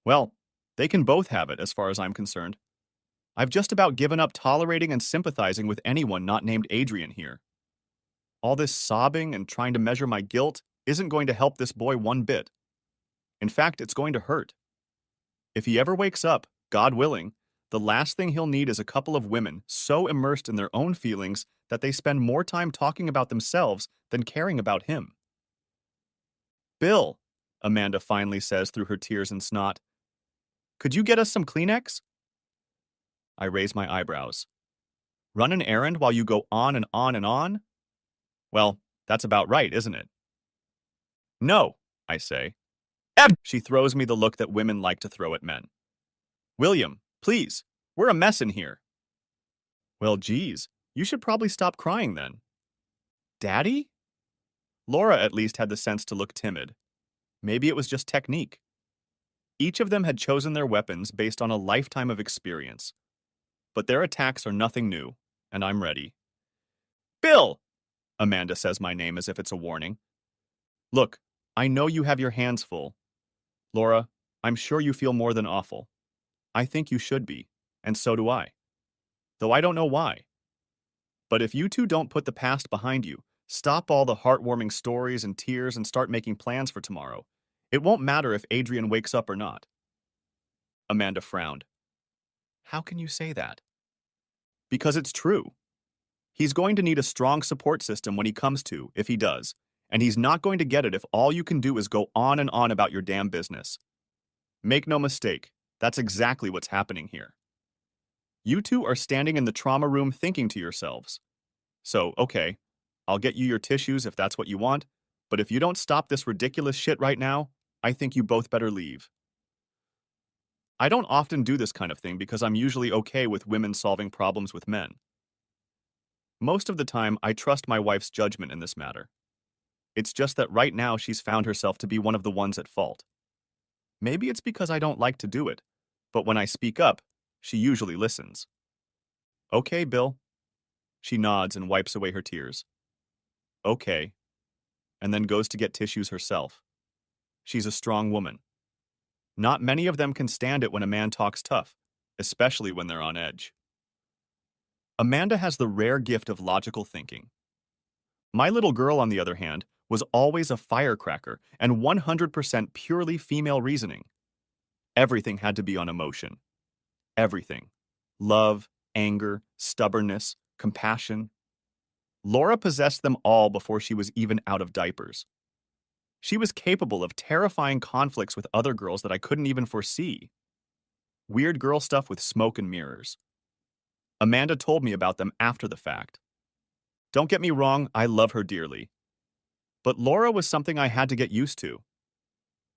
Well, they can both have it as far as I'm concerned. I've just about given up tolerating and sympathizing with anyone not named Adrian here. All this sobbing and trying to measure my guilt isn't going to help this boy one bit. In fact, it's going to hurt. If he ever wakes up, God willing, the last thing he'll need is a couple of women so immersed in their own feelings that they spend more time talking about themselves than caring about him. Bill, Amanda finally says through her tears and snot, could you get us some Kleenex? I raise my eyebrows. Run an errand while you go on and on and on? Well, that's about right, isn't it? No, I say. She throws me the look that women like to throw at men. William, please, we're a mess in here. Well, geez, you should probably stop crying then. Daddy? Laura at least had the sense to look timid. Maybe it was just technique. Each of them had chosen their weapons based on a lifetime of experience. But their attacks are nothing new, and I'm ready. Bill! Amanda says my name as if it's a warning. Look, I know you have your hands full. Laura, I'm sure you feel more than awful. I think you should be, and so do I. Though I don't know why. But if you two don't put the past behind you, stop all the heartwarming stories and tears and start making plans for tomorrow, it won't matter if Adrian wakes up or not. Amanda frowned. How can you say that? Because it's true. He's going to need a strong support system when he comes to, if he does, and he's not going to get it if all you can do is go on and on about your damn business. Make no mistake, that's exactly what's happening here. You two are standing in the trauma room thinking to yourselves, so, okay, I'll get you your tissues if that's what you want, but if you don't stop this ridiculous shit right now, I think you both better leave. I don't often do this kind of thing because I'm usually okay with women solving problems with men. Most of the time, I trust my wife's judgment in this matter. It's just that right now she's found herself to be one of the ones at fault. Maybe it's because I don't like to do it, but when I speak up, she usually listens. Okay, Bill. She nods and wipes away her tears. Okay, and then goes to get tissues herself. She's a strong woman. Not many of them can stand it when a man talks tough, especially when they're on edge. Amanda has the rare gift of logical thinking. My little girl, on the other hand, was always a firecracker and 100% purely female reasoning. Everything had to be on emotion. Everything. Love, anger, stubbornness, compassion. Laura possessed them all before she was even out of diapers. She was capable of terrifying conflicts with other girls that I couldn't even foresee. Weird girl stuff with smoke and mirrors. Amanda told me about them after the fact. Don't get me wrong, I love her dearly. But Laura was something I had to get used to.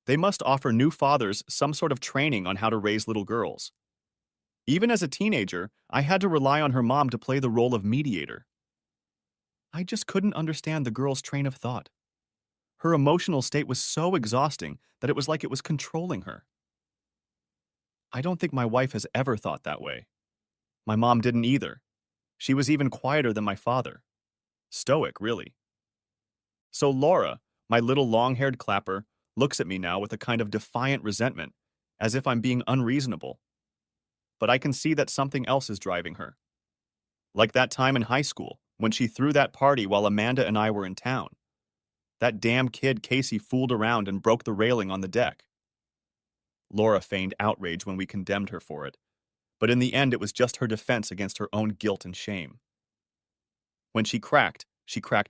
They must offer new fathers some sort of training on how to raise little girls. Even as a teenager, I had to rely on her mom to play the role of mediator. I just couldn't understand the girl's train of thought. Her emotional state was so exhausting that it was like it was controlling her. I don't think my wife has ever thought that way. My mom didn't either. She was even quieter than my father. Stoic, really. So Laura, my little long-haired clapper, looks at me now with a kind of defiant resentment, as if I'm being unreasonable. But I can see that something else is driving her. Like that time in high school, when she threw that party while Amanda and I were in town. That damn kid Casey fooled around and broke the railing on the deck. Laura feigned outrage when we condemned her for it, but in the end it was just her defense against her own guilt and shame. When she cracked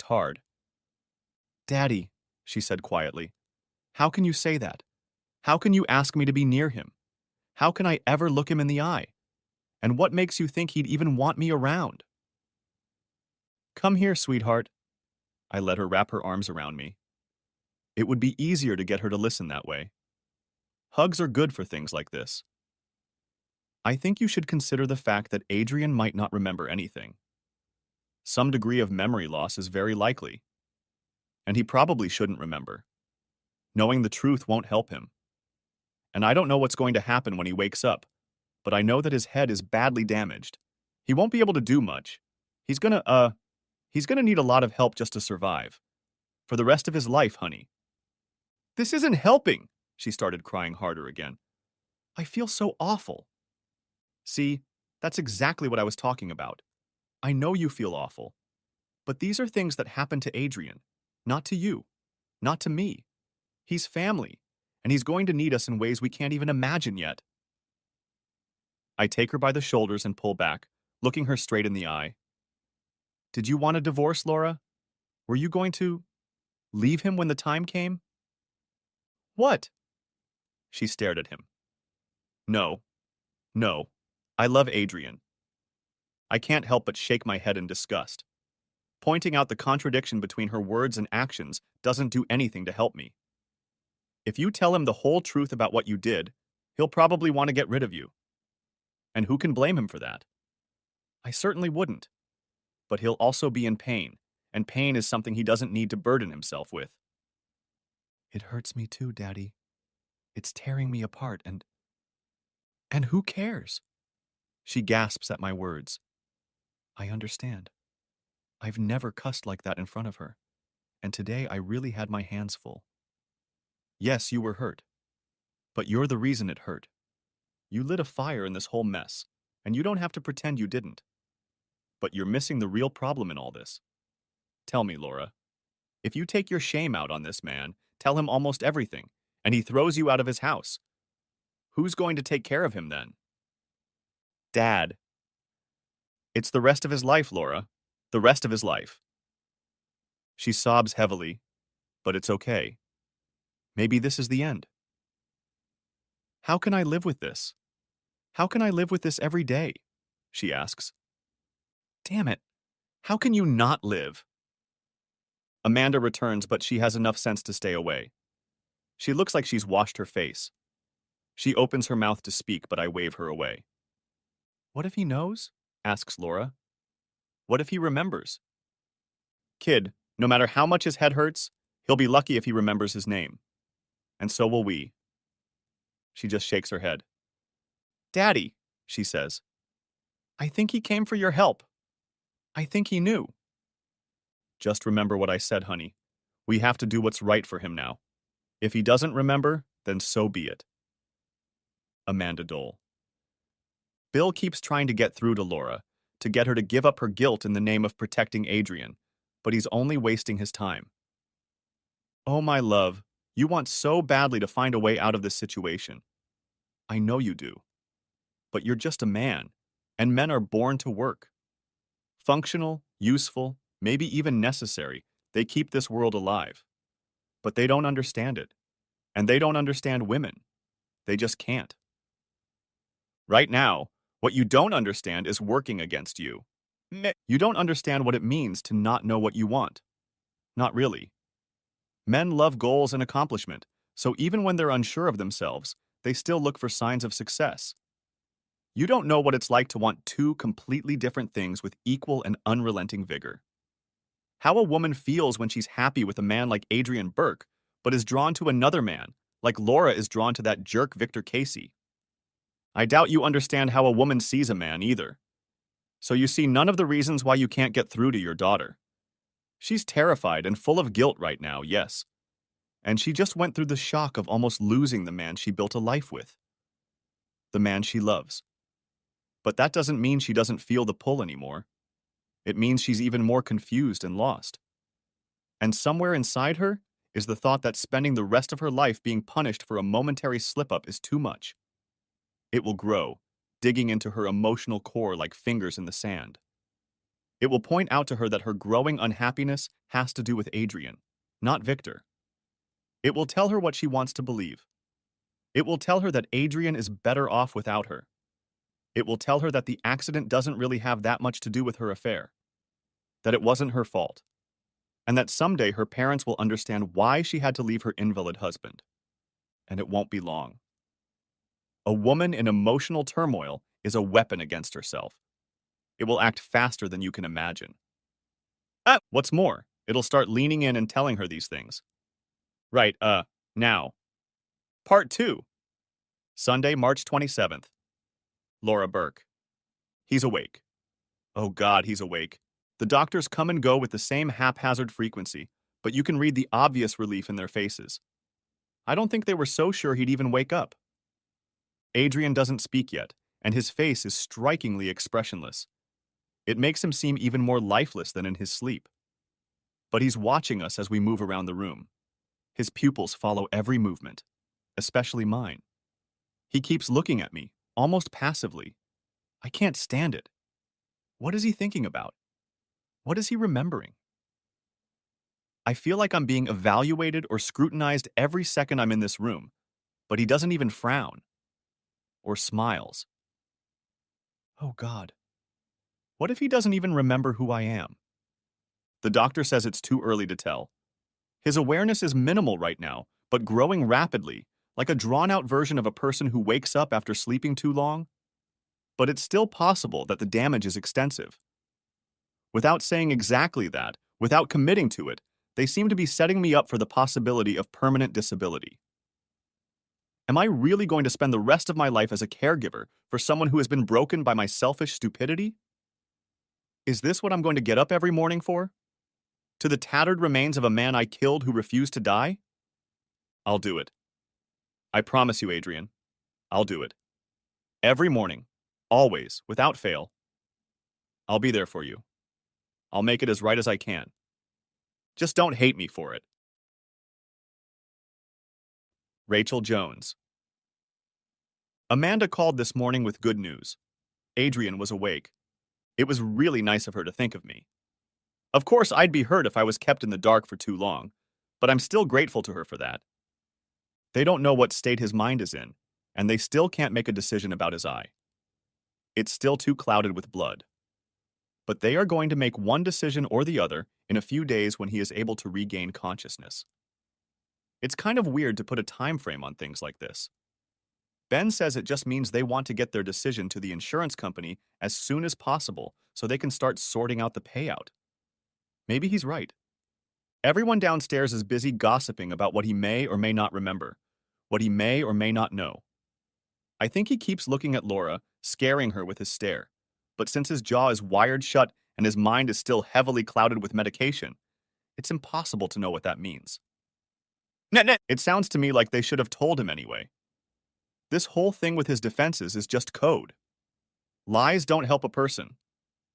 hard. Daddy, she said quietly, how can you say that? How can you ask me to be near him? How can I ever look him in the eye? And what makes you think he'd even want me around? Come here, sweetheart. I let her wrap her arms around me. It would be easier to get her to listen that way. Hugs are good for things like this. I think you should consider the fact that Adrian might not remember anything. Some degree of memory loss is very likely. And he probably shouldn't remember. Knowing the truth won't help him. And I don't know what's going to happen when he wakes up, but I know that his head is badly damaged. He won't be able to do much. He's gonna need a lot of help just to survive. For the rest of his life, honey. This isn't helping, she started crying harder again. I feel so awful. See, that's exactly what I was talking about. I know you feel awful. But these are things that happen to Adrian, not to you, not to me. He's family, and he's going to need us in ways we can't even imagine yet. I take her by the shoulders and pull back, looking her straight in the eye. Did you want a divorce, Laura? Were you going to leave him when the time came? What? She stared at him. No. I love Adrian. I can't help but shake my head in disgust. Pointing out the contradiction between her words and actions doesn't do anything to help me. If you tell him the whole truth about what you did, he'll probably want to get rid of you. And who can blame him for that? I certainly wouldn't. But he'll also be in pain, and pain is something he doesn't need to burden himself with. It hurts me too, Daddy. It's tearing me apart, and who cares? She gasps at my words. I understand. I've never cussed like that in front of her, and today I really had my hands full. Yes, you were hurt, but you're the reason it hurt. You lit a fire in this whole mess, and you don't have to pretend you didn't. But you're missing the real problem in all this. Tell me, Laura, if you take your shame out on this man, tell him almost everything, and he throws you out of his house, who's going to take care of him then? Dad. It's the rest of his life, Laura. The rest of his life. She sobs heavily, but it's okay. Maybe this is the end. How can I live with this? How can I live with this every day? She asks. Damn it. How can you not live? Amanda returns, but she has enough sense to stay away. She looks like she's washed her face. She opens her mouth to speak, but I wave her away. What if he knows? Asks Laura. What if he remembers? Kid, no matter how much his head hurts, he'll be lucky if he remembers his name. And so will we. She just shakes her head. Daddy, she says, I think he came for your help. I think he knew. Just remember what I said, honey. We have to do what's right for him now. If he doesn't remember, then so be it. Amanda Dole. Bill keeps trying to get through to Laura, to get her to give up her guilt in the name of protecting Adrian, but he's only wasting his time. Oh, my love, you want so badly to find a way out of this situation. I know you do. But you're just a man, and men are born to work. Functional, useful, maybe even necessary, they keep this world alive. But they don't understand it. And they don't understand women. They just can't. Right now, what you don't understand is working against you. You don't understand what it means to not know what you want. Not really. Men love goals and accomplishment, so even when they're unsure of themselves, they still look for signs of success. You don't know what it's like to want two completely different things with equal and unrelenting vigor. How a woman feels when she's happy with a man like Adrian Burke, but is drawn to another man, like Laura is drawn to that jerk Victor Casey. I doubt you understand how a woman sees a man either. So you see none of the reasons why you can't get through to your daughter. She's terrified and full of guilt right now, yes. And she just went through the shock of almost losing the man she built a life with. The man she loves. But that doesn't mean she doesn't feel the pull anymore. It means she's even more confused and lost. And somewhere inside her is the thought that spending the rest of her life being punished for a momentary slip-up is too much. It will grow, digging into her emotional core like fingers in the sand. It will point out to her that her growing unhappiness has to do with Adrian, not Victor. It will tell her what she wants to believe. It will tell her that Adrian is better off without her. It will tell her that the accident doesn't really have that much to do with her affair, that it wasn't her fault, and that someday her parents will understand why she had to leave her invalid husband. And it won't be long. A woman in emotional turmoil is a weapon against herself. It will act faster than you can imagine. What's more, it'll start leaning in and telling her these things. Right, now. Part 2. Sunday, March 27th. Laura Burke. He's awake. Oh God, he's awake. The doctors come and go with the same haphazard frequency, but you can read the obvious relief in their faces. I don't think they were so sure he'd even wake up. Adrian doesn't speak yet, and his face is strikingly expressionless. It makes him seem even more lifeless than in his sleep. But he's watching us as we move around the room. His pupils follow every movement, especially mine. He keeps looking at me, almost passively. I can't stand it. What is he thinking about? What is he remembering? I feel like I'm being evaluated or scrutinized every second I'm in this room, but he doesn't even frown or smiles. Oh God. What if he doesn't even remember who I am? The doctor says it's too early to tell. His awareness is minimal right now, but growing rapidly, like a drawn-out version of a person who wakes up after sleeping too long. But it's still possible that the damage is extensive. Without saying exactly that, without committing to it, they seem to be setting me up for the possibility of permanent disability. Am I really going to spend the rest of my life as a caregiver for someone who has been broken by my selfish stupidity? Is this what I'm going to get up every morning for? To the tattered remains of a man I killed who refused to die? I'll do it. I promise you, Adrian. I'll do it. Every morning. Always, without fail. I'll be there for you. I'll make it as right as I can. Just don't hate me for it. Rachel Jones. Amanda called this morning with good news. Adrian was awake. It was really nice of her to think of me. Of course, I'd be hurt if I was kept in the dark for too long, but I'm still grateful to her for that. They don't know what state his mind is in, and they still can't make a decision about his eye. It's still too clouded with blood. But they are going to make one decision or the other in a few days when he is able to regain consciousness. It's kind of weird to put a time frame on things like this. Ben says it just means they want to get their decision to the insurance company as soon as possible so they can start sorting out the payout. Maybe he's right. Everyone downstairs is busy gossiping about what he may or may not remember, what he may or may not know. I think he keeps looking at Laura, scaring her with his stare. But since his jaw is wired shut and his mind is still heavily clouded with medication, it's impossible to know what that means. It sounds to me like they should have told him anyway. This whole thing with his defenses is just code. Lies don't help a person.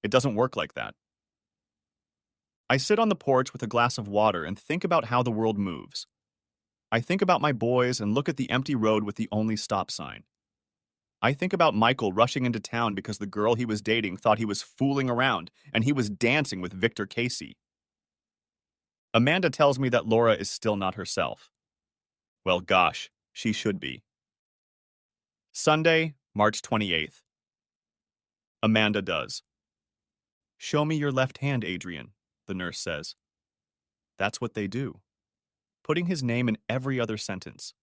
It doesn't work like that. I sit on the porch with a glass of water and think about how the world moves. I think about my boys and look at the empty road with the only stop sign. I think about Michael rushing into town because the girl he was dating thought he was fooling around and he was dancing with Victor Casey. Amanda tells me that Laura is still not herself. Well, gosh, she should be. Sunday, March 28th. Amanda does. Show me your left hand, Adrian, the nurse says. That's what they do, putting his name in every other sentence.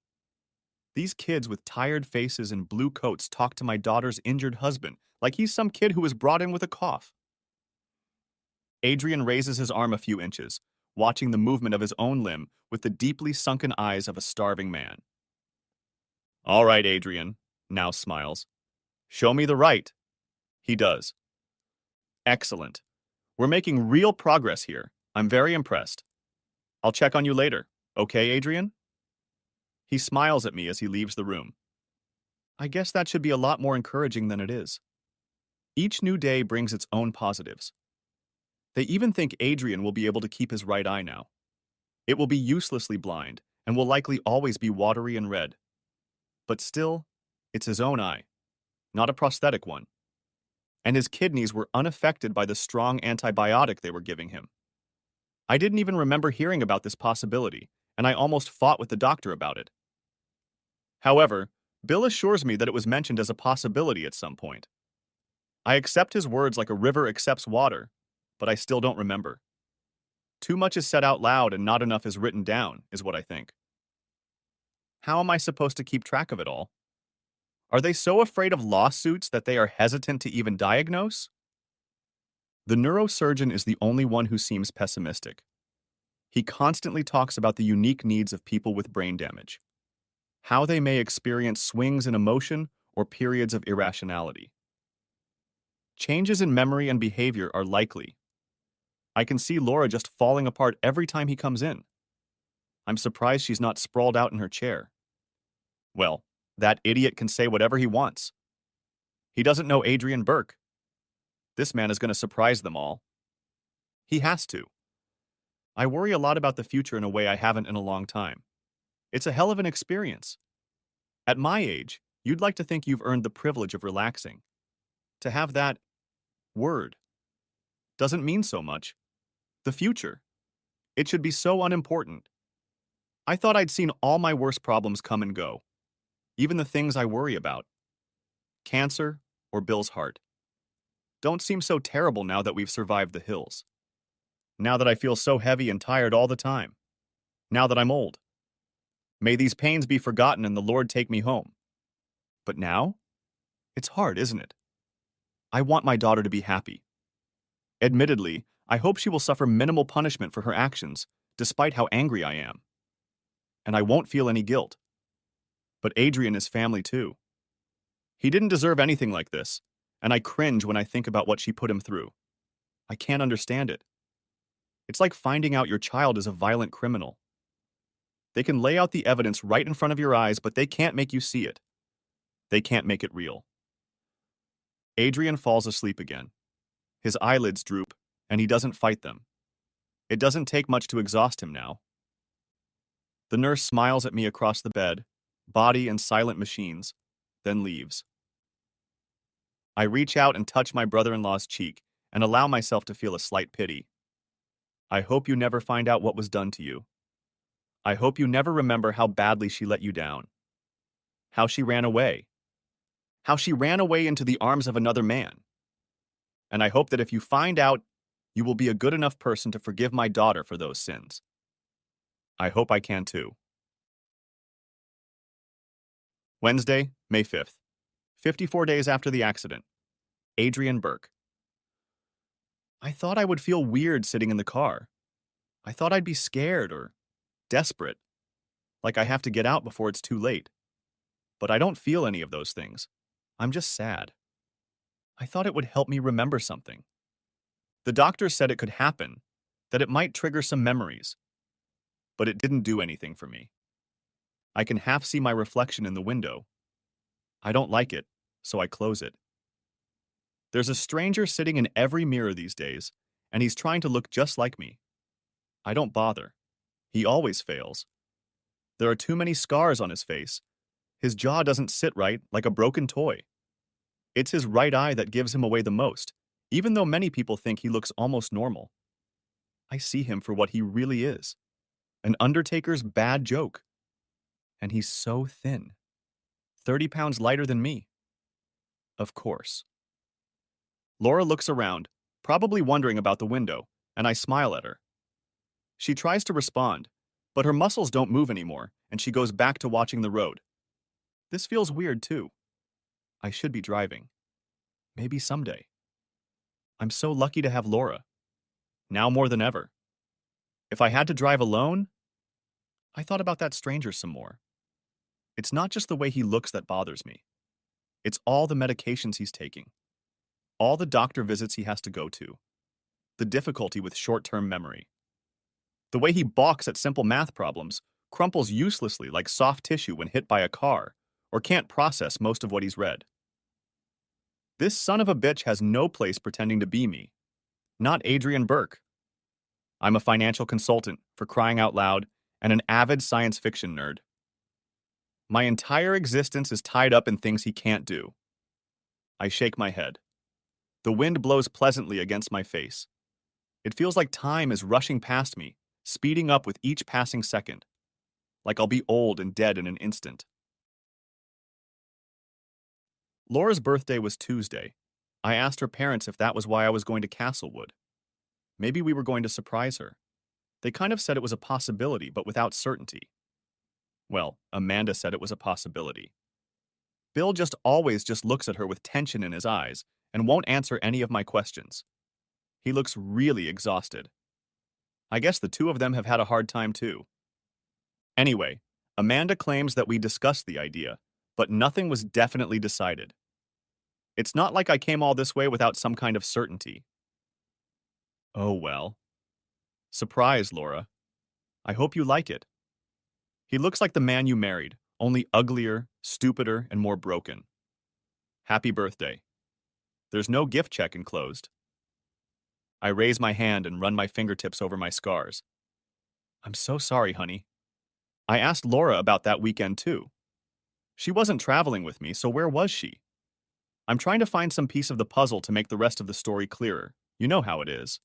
These kids with tired faces and blue coats talk to my daughter's injured husband like he's some kid who was brought in with a cough. Adrian raises his arm a few inches, watching the movement of his own limb with the deeply sunken eyes of a starving man. All right, Adrian, now smiles. Show me the right. He does. Excellent. We're making real progress here. I'm very impressed. I'll check on you later. Okay, Adrian? He smiles at me as he leaves the room. I guess that should be a lot more encouraging than it is. Each new day brings its own positives. They even think Adrian will be able to keep his right eye now. It will be uselessly blind and will likely always be watery and red. But still, it's his own eye, not a prosthetic one. And his kidneys were unaffected by the strong antibiotic they were giving him. I didn't even remember hearing about this possibility, and I almost fought with the doctor about it. However, Bill assures me that it was mentioned as a possibility at some point. I accept his words like a river accepts water, but I still don't remember. Too much is said out loud and not enough is written down, is what I think. How am I supposed to keep track of it all? Are they so afraid of lawsuits that they are hesitant to even diagnose? The neurosurgeon is the only one who seems pessimistic. He constantly talks about the unique needs of people with brain damage, how they may experience swings in emotion or periods of irrationality. Changes in memory and behavior are likely. I can see Laura just falling apart every time he comes in. I'm surprised she's not sprawled out in her chair. Well, that idiot can say whatever he wants. He doesn't know Adrian Burke. This man is going to surprise them all. He has to. I worry a lot about the future in a way I haven't in a long time. It's a hell of an experience. At my age, you'd like to think you've earned the privilege of relaxing. To have that word doesn't mean so much. The future. It should be so unimportant. I thought I'd seen all my worst problems come and go. Even the things I worry about. Cancer or Bill's heart. don't seem so terrible now that we've survived the hills. Now that I feel so heavy and tired all the time. Now that I'm old. May these pains be forgotten and the Lord take me home. But now? It's hard, isn't it? I want my daughter to be happy. Admittedly, I hope she will suffer minimal punishment for her actions, despite how angry I am. And I won't feel any guilt. But Adrian is family too. He didn't deserve anything like this, and I cringe when I think about what she put him through. I can't understand it. It's like finding out your child is a violent criminal. They can lay out the evidence right in front of your eyes, but they can't make you see it. They can't make it real. Adrian falls asleep again. His eyelids droop, and he doesn't fight them. It doesn't take much to exhaust him now. The nurse smiles at me across the bed, body and silent machines, then leaves. I reach out and touch my brother-in-law's cheek and allow myself to feel a slight pity. I hope you never find out what was done to you. I hope you never remember how badly she let you down. How she ran away. How she ran away into the arms of another man. And I hope that if you find out, you will be a good enough person to forgive my daughter for those sins. I hope I can too. Wednesday, May 5th. 54 days after the accident. Adrian Burke. I thought I would feel weird sitting in the car. I thought I'd be scared or desperate, like I have to get out before it's too late. But I don't feel any of those things. I'm just sad. I thought it would help me remember something. The doctor said it could happen, that it might trigger some memories. But it didn't do anything for me. I can half see my reflection in the window. I don't like it, so I close it. There's a stranger sitting in every mirror these days, and he's trying to look just like me. I don't bother. He always fails. There are too many scars on his face. His jaw doesn't sit right, like a broken toy. It's his right eye that gives him away the most, even though many people think he looks almost normal. I see him for what he really is. An undertaker's bad joke. And he's so thin. 30 pounds lighter than me. Of course. Laura looks around, probably wondering about the window, and I smile at her. She tries to respond, but her muscles don't move anymore, and she goes back to watching the road. This feels weird, too. I should be driving. Maybe someday. I'm so lucky to have Laura. Now more than ever. If I had to drive alone, I thought about that stranger some more. It's not just the way he looks that bothers me. It's all the medications he's taking. All the doctor visits he has to go to. The difficulty with short-term memory. The way he balks at simple math problems, crumples uselessly like soft tissue when hit by a car, or can't process most of what he's read. This son of a bitch has no place pretending to be me. Not Adrian Burke. I'm a financial consultant, for crying out loud, and an avid science fiction nerd. My entire existence is tied up in things he can't do. I shake my head. The wind blows pleasantly against my face. It feels like time is rushing past me, speeding up with each passing second. Like I'll be old and dead in an instant. Laura's birthday was Tuesday. I asked her parents if that was why I was going to Castlewood. Maybe we were going to surprise her. They kind of said it was a possibility, but without certainty. Well, Amanda said it was a possibility. Bill always looks at her with tension in his eyes and won't answer any of my questions. He looks really exhausted. I guess the two of them have had a hard time too. Anyway, Amanda claims that we discussed the idea, but nothing was definitely decided. It's not like I came all this way without some kind of certainty. Oh well. Surprise, Laura. I hope you like it. He looks like the man you married, only uglier, stupider, and more broken. Happy birthday. There's no gift check enclosed. I raise my hand and run my fingertips over my scars. I'm so sorry, honey. I asked Laura about that weekend too. She wasn't traveling with me, so where was she? I'm trying to find some piece of the puzzle to make the rest of the story clearer. You know how it is.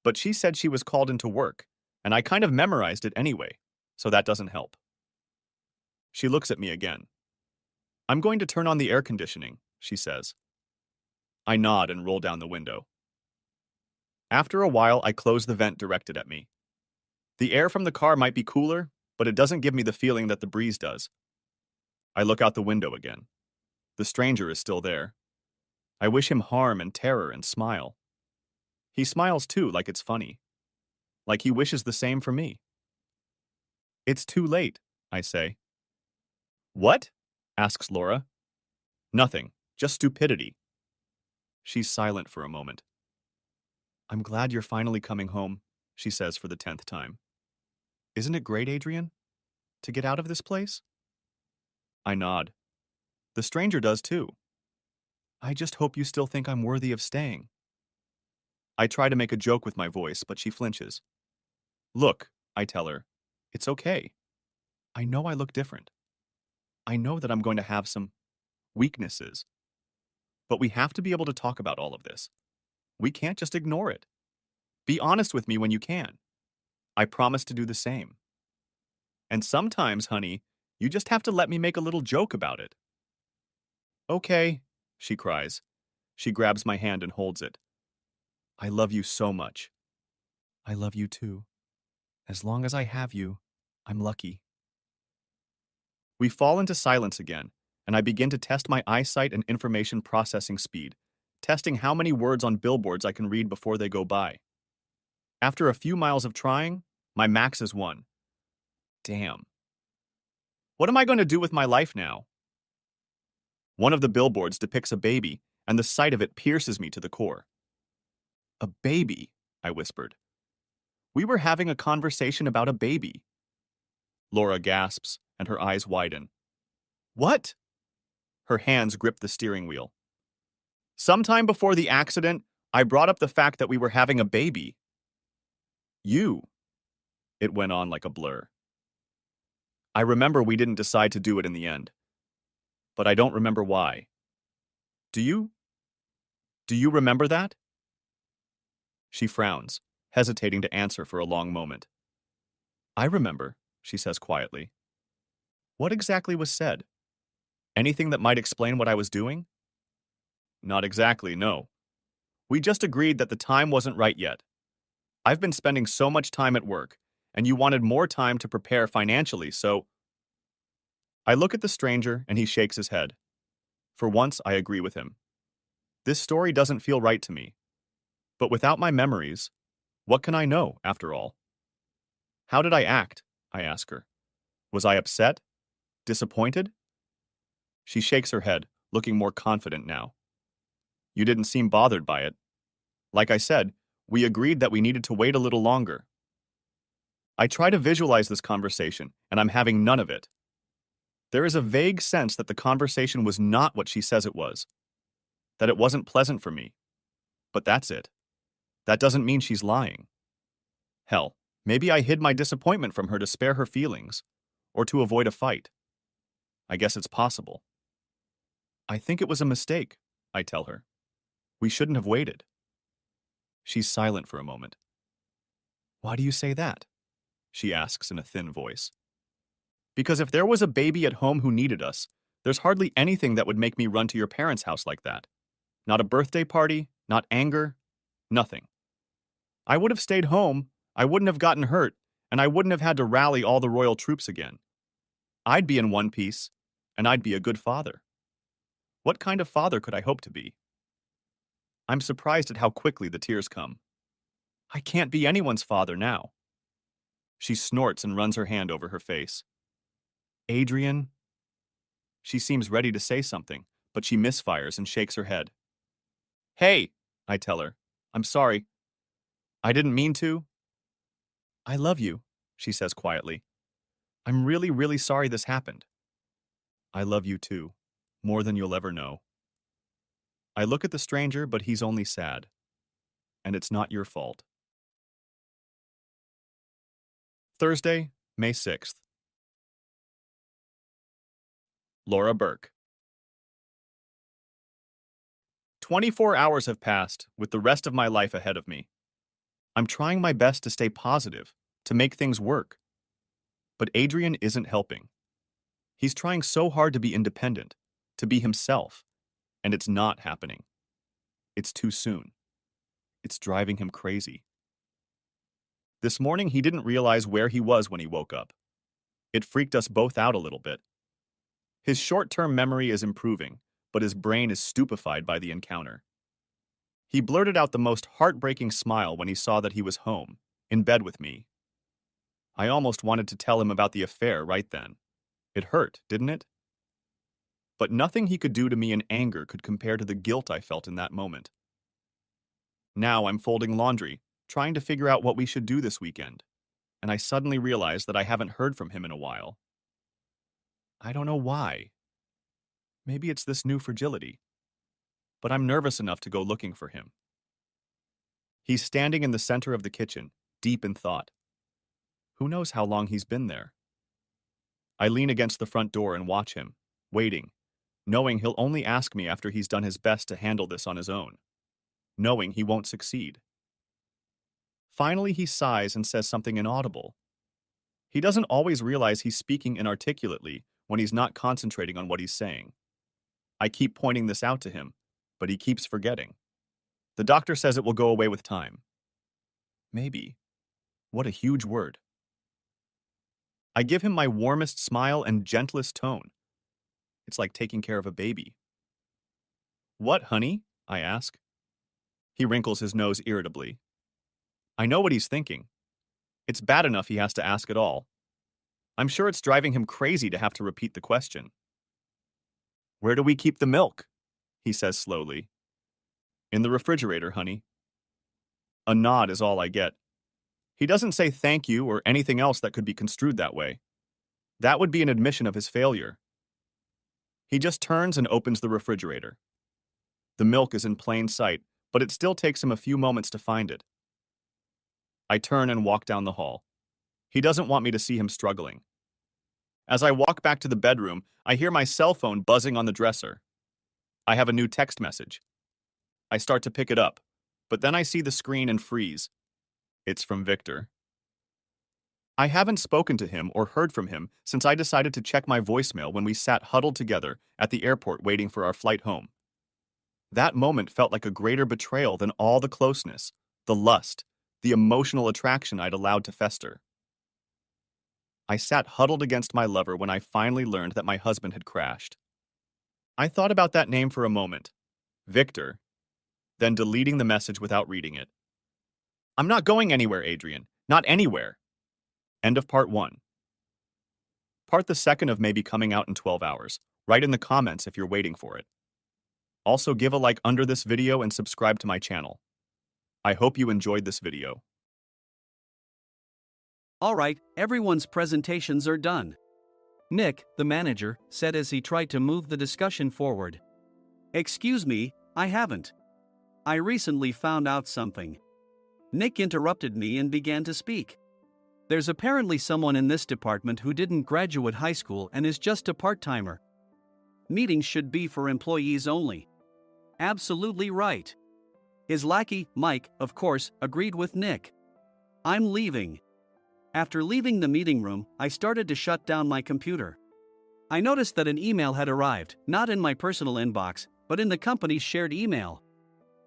But she said she was called into work, and I kind of memorized it anyway, so that doesn't help. She looks at me again. I'm going to turn on the air conditioning, she says. I nod and roll down the window. After a while, I close the vent directed at me. The air from the car might be cooler, but it doesn't give me the feeling that the breeze does. I look out the window again. The stranger is still there. I wish him harm and terror and smile. He smiles too, like it's funny. Like he wishes the same for me. It's too late, I say. What? Asks Laura. Nothing, just stupidity. She's silent for a moment. I'm glad you're finally coming home, she says for the 10th time. Isn't it great, Adrian? To get out of this place? I nod. The stranger does too. I just hope you still think I'm worthy of staying. I try to make a joke with my voice, but she flinches. Look, I tell her, it's okay. I know I look different. I know that I'm going to have some weaknesses. But we have to be able to talk about all of this. We can't just ignore it. Be honest with me when you can. I promise to do the same. And sometimes, honey, you just have to let me make a little joke about it. Okay, she cries. She grabs my hand and holds it. I love you so much. I love you too. As long as I have you, I'm lucky. We fall into silence again, and I begin to test my eyesight and information processing speed, testing how many words on billboards I can read before they go by. After a few miles of trying, my max is 1. Damn. What am I going to do with my life now? One of the billboards depicts a baby, and the sight of it pierces me to the core. A baby, I whispered. We were having a conversation about a baby. Laura gasps, and her eyes widen. What? Her hands grip the steering wheel. Sometime before the accident, I brought up the fact that we were having a baby. You. It went on like a blur. I remember we didn't decide to do it in the end. But I don't remember why. Do you? Do you remember that? She frowns, hesitating to answer for a long moment. I remember, she says quietly. What exactly was said? Anything that might explain what I was doing? Not exactly, no. We just agreed that the time wasn't right yet. I've been spending so much time at work, and you wanted more time to prepare financially, so... I look at the stranger, and he shakes his head. For once, I agree with him. This story doesn't feel right to me. But without my memories, what can I know, after all? How did I act? I ask her. Was I upset? Disappointed? She shakes her head, looking more confident now. You didn't seem bothered by it. Like I said, we agreed that we needed to wait a little longer. I try to visualize this conversation, and I'm having none of it. There is a vague sense that the conversation was not what she says it was, that it wasn't pleasant for me. But that's it. That doesn't mean she's lying. Hell, maybe I hid my disappointment from her to spare her feelings, or to avoid a fight. I guess it's possible. I think it was a mistake, I tell her. We shouldn't have waited. She's silent for a moment. Why do you say that? She asks in a thin voice. Because if there was a baby at home who needed us, there's hardly anything that would make me run to your parents' house like that. Not a birthday party, not anger, nothing. I would have stayed home, I wouldn't have gotten hurt, and I wouldn't have had to rally all the royal troops again. I'd be in one piece, and I'd be a good father. What kind of father could I hope to be? I'm surprised at how quickly the tears come. I can't be anyone's father now. She snorts and runs her hand over her face. Adrian? She seems ready to say something, but she misfires and shakes her head. Hey, I tell her. I'm sorry. I didn't mean to. I love you, she says quietly. I'm really, really sorry this happened. I love you too, more than you'll ever know. I look at the stranger, but he's only sad. And it's not your fault. Thursday, May 6th. Laura Burke. 24 hours have passed, with the rest of my life ahead of me. I'm trying my best to stay positive, to make things work. But Adrian isn't helping. He's trying so hard to be independent, to be himself, and it's not happening. It's too soon. It's driving him crazy. This morning, he didn't realize where he was when he woke up. It freaked us both out a little bit. His short-term memory is improving, but his brain is stupefied by the encounter. He blurted out the most heartbreaking smile when he saw that he was home, in bed with me. I almost wanted to tell him about the affair right then. It hurt, didn't it? But nothing he could do to me in anger could compare to the guilt I felt in that moment. Now I'm folding laundry, trying to figure out what we should do this weekend, and I suddenly realize that I haven't heard from him in a while. I don't know why. Maybe it's this new fragility. But I'm nervous enough to go looking for him. He's standing in the center of the kitchen, deep in thought. Who knows how long he's been there? I lean against the front door and watch him, waiting, knowing he'll only ask me after he's done his best to handle this on his own, knowing he won't succeed. Finally, he sighs and says something inaudible. He doesn't always realize he's speaking inarticulately when he's not concentrating on what he's saying. I keep pointing this out to him, but he keeps forgetting. The doctor says it will go away with time. Maybe. What a huge word. I give him my warmest smile and gentlest tone. It's like taking care of a baby. What, honey? I ask. He wrinkles his nose irritably. I know what he's thinking. It's bad enough he has to ask at all. I'm sure it's driving him crazy to have to repeat the question. Where do we keep the milk? He says slowly. In the refrigerator, honey. A nod is all I get. He doesn't say thank you or anything else that could be construed that way. That would be an admission of his failure. He just turns and opens the refrigerator. The milk is in plain sight, but it still takes him a few moments to find it. I turn and walk down the hall. He doesn't want me to see him struggling. As I walk back to the bedroom, I hear my cell phone buzzing on the dresser. I have a new text message. I start to pick it up, but then I see the screen and freeze. It's from Victor. I haven't spoken to him or heard from him since I decided to check my voicemail when we sat huddled together at the airport waiting for our flight home. That moment felt like a greater betrayal than all the closeness, the lust, the emotional attraction I'd allowed to fester. I sat huddled against my lover when I finally learned that my husband had crashed. I thought about that name for a moment, Victor, then deleting the message without reading it. I'm not going anywhere, Adrian. Not anywhere. End of part 1. Part the second of may be coming out in 12 hours. Write in the comments if you're waiting for it. Also give a like under this video and subscribe to my channel. I hope you enjoyed this video.
Alright, everyone's presentations are done. Nick, the manager, said as he tried to move the discussion forward. Excuse me, I haven't. I recently found out something. Nick interrupted me and began to speak. There's apparently someone in this department who didn't graduate high school and is just a part-timer. Meetings should be for employees only. Absolutely right. His lackey, Mike, of course, agreed with Nick. I'm leaving. After leaving the meeting room, I started to shut down my computer. I noticed that an email had arrived, not in my personal inbox, but in the company's shared email.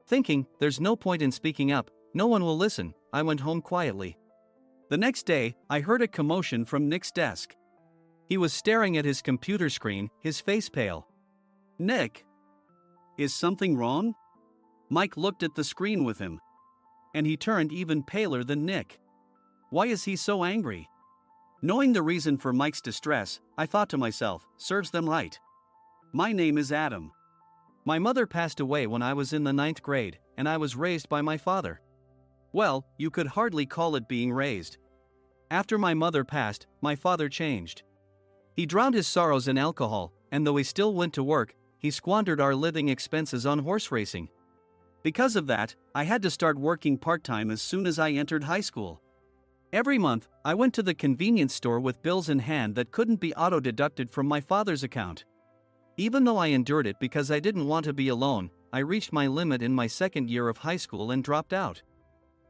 Thinking, there's no point in speaking up, no one will listen, I went home quietly. The next day, I heard a commotion from Nick's desk. He was staring at his computer screen, his face pale. Nick? Is something wrong? Mike looked at the screen with him. And he turned even paler than Nick. Why is he so angry? Knowing the reason for Mike's distress, I thought to myself, serves them right. My name is Adam. My mother passed away when I was in the 9th grade, and I was raised by my father. Well, you could hardly call it being raised. After my mother passed, my father changed. He drowned his sorrows in alcohol, and though he still went to work, he squandered our living expenses on horse racing. Because of that, I had to start working part-time as soon as I entered high school. Every month, I went to the convenience store with bills in hand that couldn't be auto-deducted from my father's account. Even though I endured it because I didn't want to be alone, I reached my limit in my second year of high school and dropped out.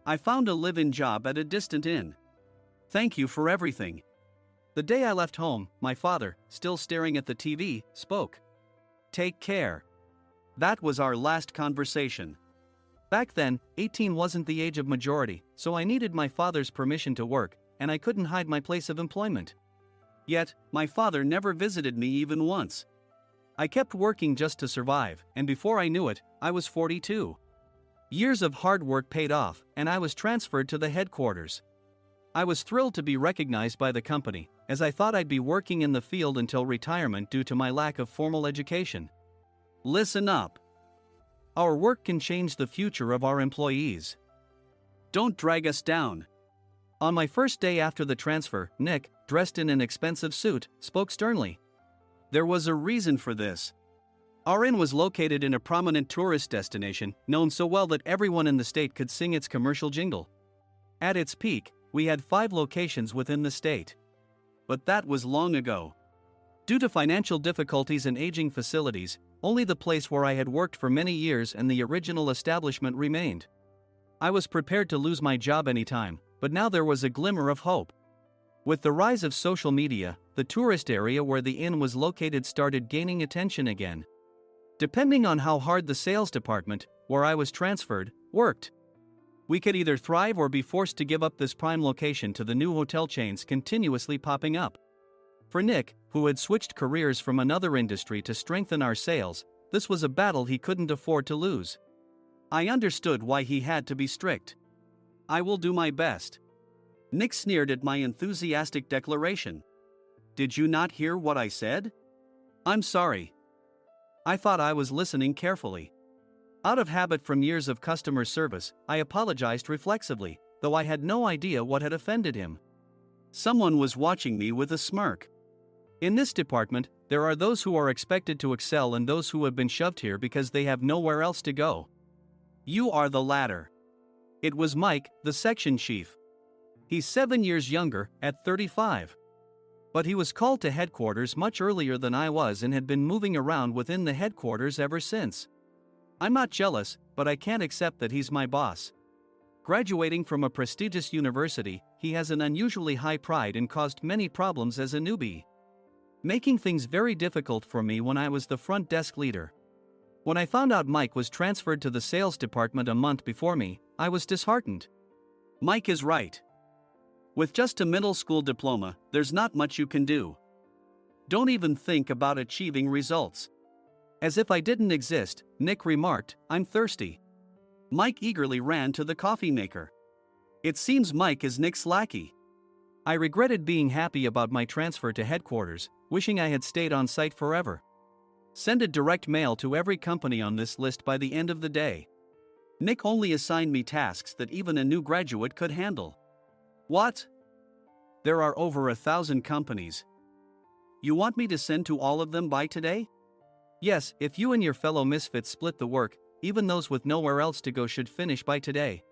I found a live-in job at a distant inn. Thank you for everything. The day I left home, my father, still staring at the TV, spoke. Take care. That was our last conversation. Back then, 18 wasn't the age of majority, so I needed my father's permission to work, and I couldn't hide my place of employment. Yet, my father never visited me even once. I kept working just to survive, and before I knew it, I was 42. Years of hard work paid off, and I was transferred to the headquarters. I was thrilled to be recognized by the company, as I thought I'd be working in the field until retirement due to my lack of formal education. Listen up. Our work can change the future of our employees. Don't drag us down. On my first day after the transfer, Nick, dressed in an expensive suit, spoke sternly. There was a reason for this. Our inn was located in a prominent tourist destination, known so well that everyone in the state could sing its commercial jingle. At its peak, we had 5 locations within the state. But that was long ago. Due to financial difficulties and aging facilities, only the place where I had worked for many years and the original establishment remained. I was prepared to lose my job anytime, but now there was a glimmer of hope. With the rise of social media, the tourist area where the inn was located started gaining attention again. Depending on how hard the sales department, where I was transferred, worked, we could either thrive or be forced to give up this prime location to the new hotel chains continuously popping up. For Nick, who had switched careers from another industry to strengthen our sales, this was a battle he couldn't afford to lose. I understood why he had to be strict. I will do my best. Nick sneered at my enthusiastic declaration. Did you not hear what I said? I'm sorry. I thought I was listening carefully. Out of habit from years of customer service, I apologized reflexively, though I had no idea what had offended him. Someone was watching me with a smirk. In this department, there are those who are expected to excel and those who have been shoved here because they have nowhere else to go. You are the latter. It was Mike, the section chief. He's 7 years younger, at 35. But he was called to headquarters much earlier than I was and had been moving around within the headquarters ever since. I'm not jealous, but I can't accept that he's my boss. Graduating from a prestigious university, he has an unusually high pride and caused many problems as a newbie, making things very difficult for me when I was the front desk leader. When I found out Mike was transferred to the sales department a month before me, I was disheartened. Mike is right. With just a middle school diploma, there's not much you can do. Don't even think about achieving results. As if I didn't exist, Nick remarked, I'm thirsty. Mike eagerly ran to the coffee maker. It seems Mike is Nick's lackey. I regretted being happy about my transfer to headquarters, wishing I had stayed on site forever. Send a direct mail to every company on this list by the end of the day. Nick only assigned me tasks that even a new graduate could handle. What? There are over 1,000 companies. You want me to send to all of them by today? Yes, if you and your fellow misfits split the work, even those with nowhere else to go should finish by today.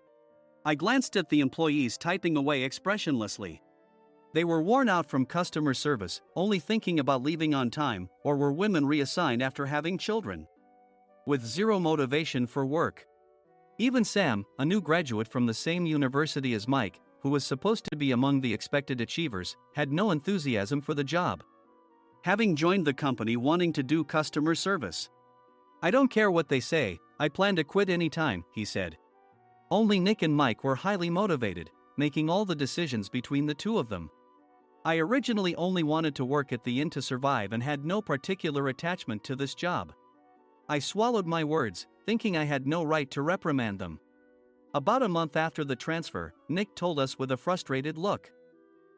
I glanced at the employees typing away expressionlessly. They were worn out from customer service, only thinking about leaving on time, or were women reassigned after having children, with zero motivation for work. Even Sam, a new graduate from the same university as Mike, who was supposed to be among the expected achievers, had no enthusiasm for the job, having joined the company wanting to do customer service. I don't care what they say, I plan to quit anytime, he said. Only Nick and Mike were highly motivated, making all the decisions between the two of them. I originally only wanted to work at the inn to survive and had no particular attachment to this job. I swallowed my words, thinking I had no right to reprimand them. About a month after the transfer, Nick told us with a frustrated look.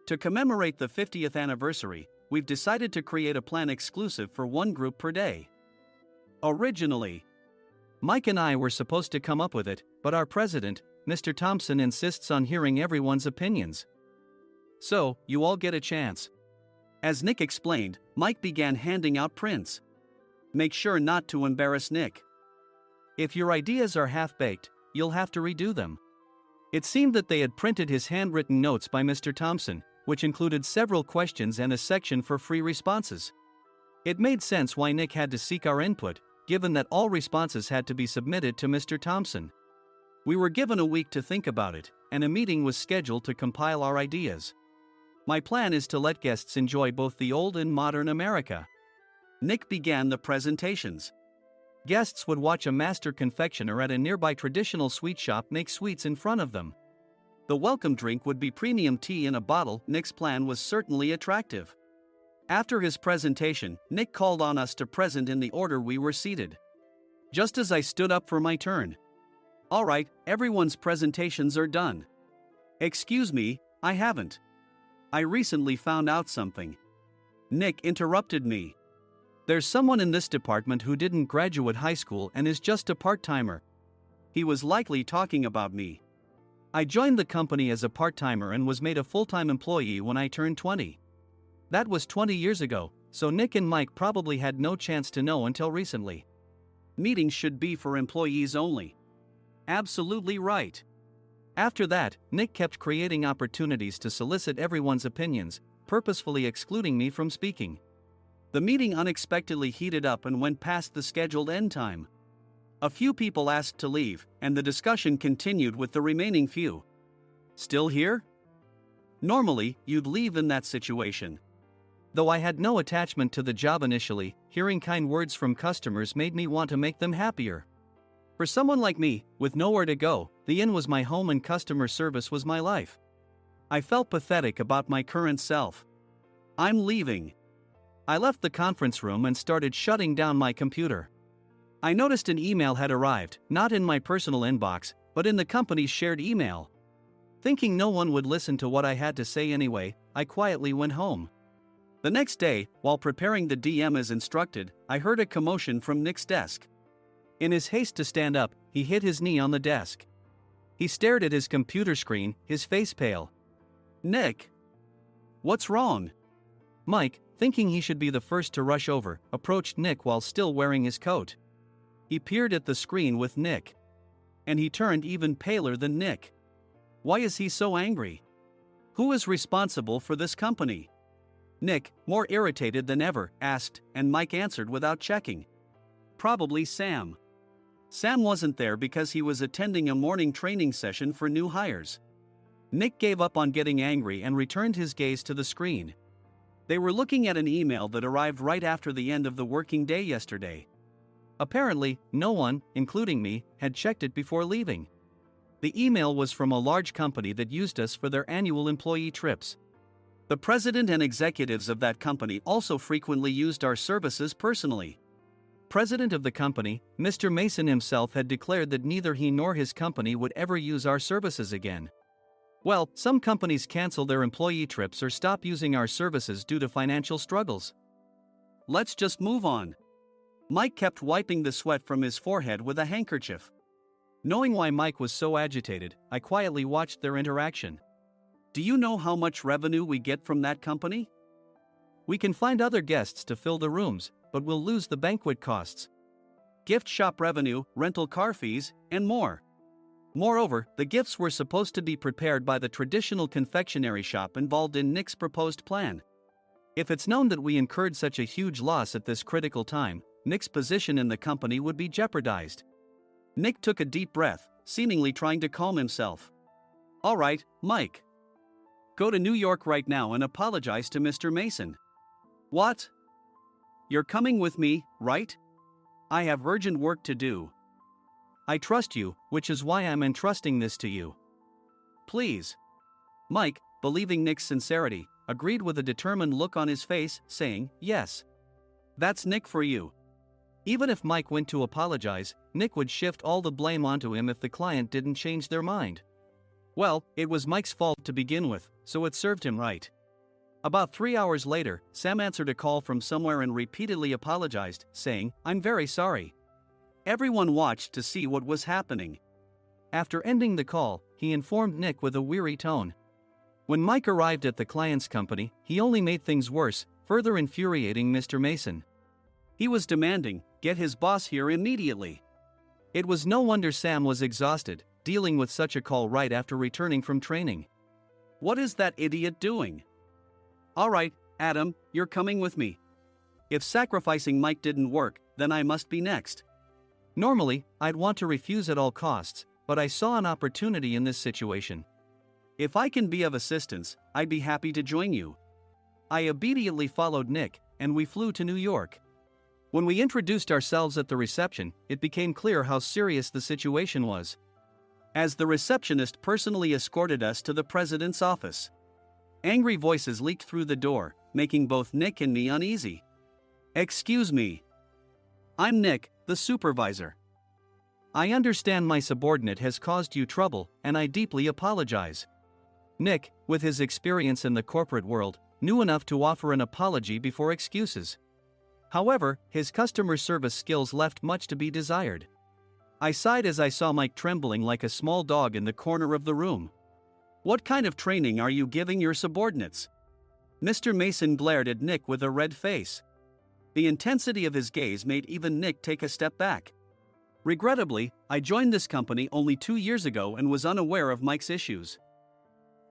To commemorate the 50th anniversary, we've decided to create a plan exclusive for one group per day. Originally, Mike and I were supposed to come up with it, but our president, Mr. Thompson, insists on hearing everyone's opinions. So, you all get a chance. As Nick explained, Mike began handing out prints. Make sure not to embarrass Nick. If your ideas are half-baked, you'll have to redo them. It seemed that they had printed his handwritten notes by Mr. Thompson, which included several questions and a section for free responses. It made sense why Nick had to seek our input, given that all responses had to be submitted to Mr. Thompson. We were given a week to think about it, and a meeting was scheduled to compile our ideas. My plan is to let guests enjoy both the old and modern America. Nick began the presentations. Guests would watch a master confectioner at a nearby traditional sweet shop make sweets in front of them. The welcome drink would be premium tea in a bottle. Nick's plan was certainly attractive. After his presentation, Nick called on us to present in the order we were seated. Just as I stood up for my turn. "All right, everyone's presentations are done." "Excuse me, I haven't. I recently found out something." Nick interrupted me. "There's someone in this department who didn't graduate high school and is just a part-timer." He was likely talking about me. I joined the company as a part-timer and was made a full-time employee when I turned 20. That was 20 years ago, so Nick and Mike probably had no chance to know until recently. Meetings should be for employees only. Absolutely right. After that, Nick kept creating opportunities to solicit everyone's opinions, purposefully excluding me from speaking. The meeting unexpectedly heated up and went past the scheduled end time. A few people asked to leave, and the discussion continued with the remaining few. "Still here?" Normally, you'd leave in that situation. Though I had no attachment to the job initially, hearing kind words from customers made me want to make them happier. For someone like me, with nowhere to go, the inn was my home and customer service was my life. I felt pathetic about my current self. "I'm leaving." I left the conference room and started shutting down my computer. I noticed an email had arrived, not in my personal inbox, but in the company's shared email. Thinking no one would listen to what I had to say anyway, I quietly went home. The next day, while preparing the DM as instructed, I heard a commotion from Nick's desk. In his haste to stand up, he hit his knee on the desk. He stared at his computer screen, his face pale. "Nick? What's wrong?" Mike, thinking he should be the first to rush over, approached Nick while still wearing his coat. He peered at the screen with Nick. And he turned even paler than Nick. Why is he so angry? Who is responsible for this company? Nick, more irritated than ever, asked, and Mike answered without checking. "Probably Sam." Sam wasn't there because he was attending a morning training session for new hires. Nick gave up on getting angry and returned his gaze to the screen. They were looking at an email that arrived right after the end of the working day yesterday. Apparently, no one, including me, had checked it before leaving. The email was from a large company that used us for their annual employee trips. The president and executives of that company also frequently used our services personally. President of the company, Mr. Mason himself, had declared that neither he nor his company would ever use our services again. Well, some companies cancel their employee trips or stop using our services due to financial struggles. Let's just move on. Mike kept wiping the sweat from his forehead with a handkerchief. Knowing why Mike was so agitated, I quietly watched their interaction. "Do you know how much revenue we get from that company? We can find other guests to fill the rooms, but we'll lose the banquet costs, gift shop revenue, rental car fees, and more. Moreover, the gifts were supposed to be prepared by the traditional confectionery shop involved in Nick's proposed plan. If it's known that we incurred such a huge loss at this critical time, Nick's position in the company would be jeopardized." Nick took a deep breath, seemingly trying to calm himself. "All right, Mike. Go to New York right now and apologize to Mr. Mason." "What? You're coming with me, right? I have urgent work to do." "I trust you, which is why I'm entrusting this to you." "Please." Mike, believing Nick's sincerity, agreed with a determined look on his face, saying, "Yes. That's Nick for you." Even if Mike went to apologize, Nick would shift all the blame onto him if the client didn't change their mind. Well, it was Mike's fault to begin with, so it served him right. About 3 hours later, Sam answered a call from somewhere and repeatedly apologized, saying, "I'm very sorry." Everyone watched to see what was happening. After ending the call, he informed Nick with a weary tone. When Mike arrived at the client's company, he only made things worse, further infuriating Mr. Mason. He was demanding, "Get his boss here immediately." It was no wonder Sam was exhausted, dealing with such a call right after returning from training. What is that idiot doing? "All right, Adam, you're coming with me. If sacrificing Mike didn't work, then I must be next." Normally, I'd want to refuse at all costs, but I saw an opportunity in this situation. "If I can be of assistance, I'd be happy to join you." I obediently followed Nick, and we flew to New York. When we introduced ourselves at the reception, it became clear how serious the situation was, as the receptionist personally escorted us to the president's office. Angry voices leaked through the door, making both Nick and me uneasy. "Excuse me. I'm Nick, the supervisor. I understand my subordinate has caused you trouble, and I deeply apologize." Nick, with his experience in the corporate world, knew enough to offer an apology before excuses. However, his customer service skills left much to be desired. I sighed as I saw Mike trembling like a small dog in the corner of the room. "What kind of training are you giving your subordinates?" Mr. Mason glared at Nick with a red face. The intensity of his gaze made even Nick take a step back. Regrettably, I joined this company only 2 years ago and was unaware of Mike's issues.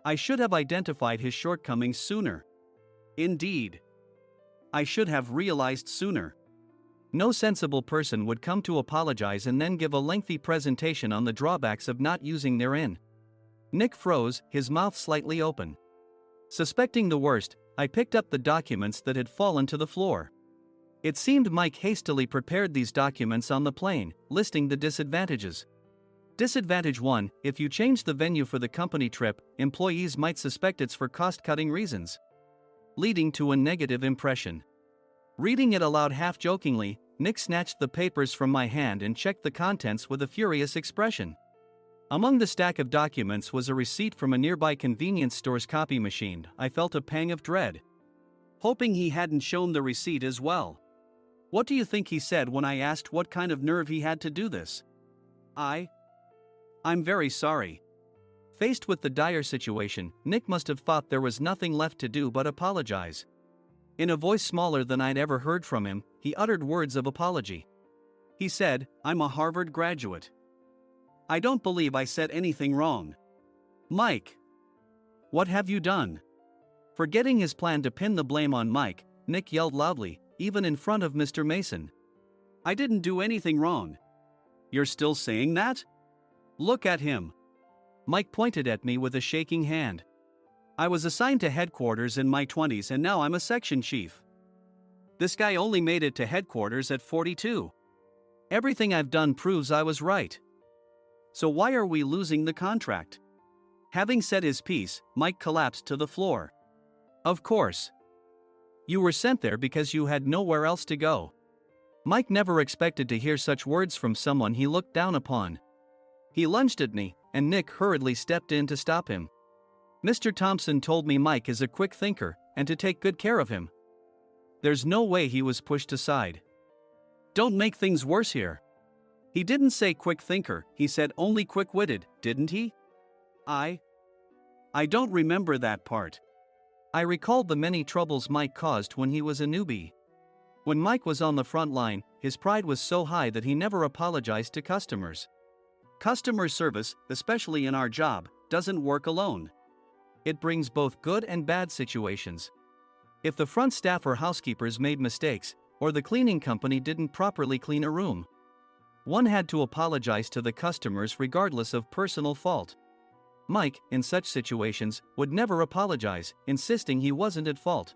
I should have identified his shortcomings sooner. Indeed, I should have realized sooner. No sensible person would come to apologize and then give a lengthy presentation on the drawbacks of not using their in. Nick froze, his mouth slightly open. Suspecting the worst, I picked up the documents that had fallen to the floor. It seemed Mike hastily prepared these documents on the plane, listing the disadvantages. Disadvantage 1: if you change the venue for the company trip, employees might suspect it's for cost-cutting reasons, leading to a negative impression. Reading it aloud half-jokingly, Nick snatched the papers from my hand and checked the contents with a furious expression. Among the stack of documents was a receipt from a nearby convenience store's copy machine. I felt a pang of dread, hoping he hadn't shown the receipt as well. What do you think he said when I asked what kind of nerve he had to do this? I'm very sorry." Faced with the dire situation, Nick must have thought there was nothing left to do but apologize. In a voice smaller than I'd ever heard from him, he uttered words of apology. He said, "I'm a Harvard graduate. I don't believe I said anything wrong." "Mike, what have you done?" Forgetting his plan to pin the blame on Mike, Nick yelled loudly, even in front of Mr. Mason. "I didn't do anything wrong." "You're still saying that? Look at him." Mike pointed at me with a shaking hand. "I was assigned to headquarters in my 20s and now I'm a section chief. This guy only made it to headquarters at 42. Everything I've done proves I was right. So why are we losing the contract?" Having said his piece, Mike collapsed to the floor. "Of course. You were sent there because you had nowhere else to go." Mike never expected to hear such words from someone he looked down upon. He lunged at me, and Nick hurriedly stepped in to stop him. "Mr. Thompson told me Mike is a quick thinker, and to take good care of him." There's no way he was pushed aside. "Don't make things worse here." "He didn't say quick thinker, he said only quick-witted, didn't he?" I don't remember that part." I recalled the many troubles Mike caused when he was a newbie. When Mike was on the front line, his pride was so high that he never apologized to customers. Customer service, especially in our job, doesn't work alone. It brings both good and bad situations. If the front staff or housekeepers made mistakes, or the cleaning company didn't properly clean a room, one had to apologize to the customers regardless of personal fault. Mike, in such situations, would never apologize, insisting he wasn't at fault.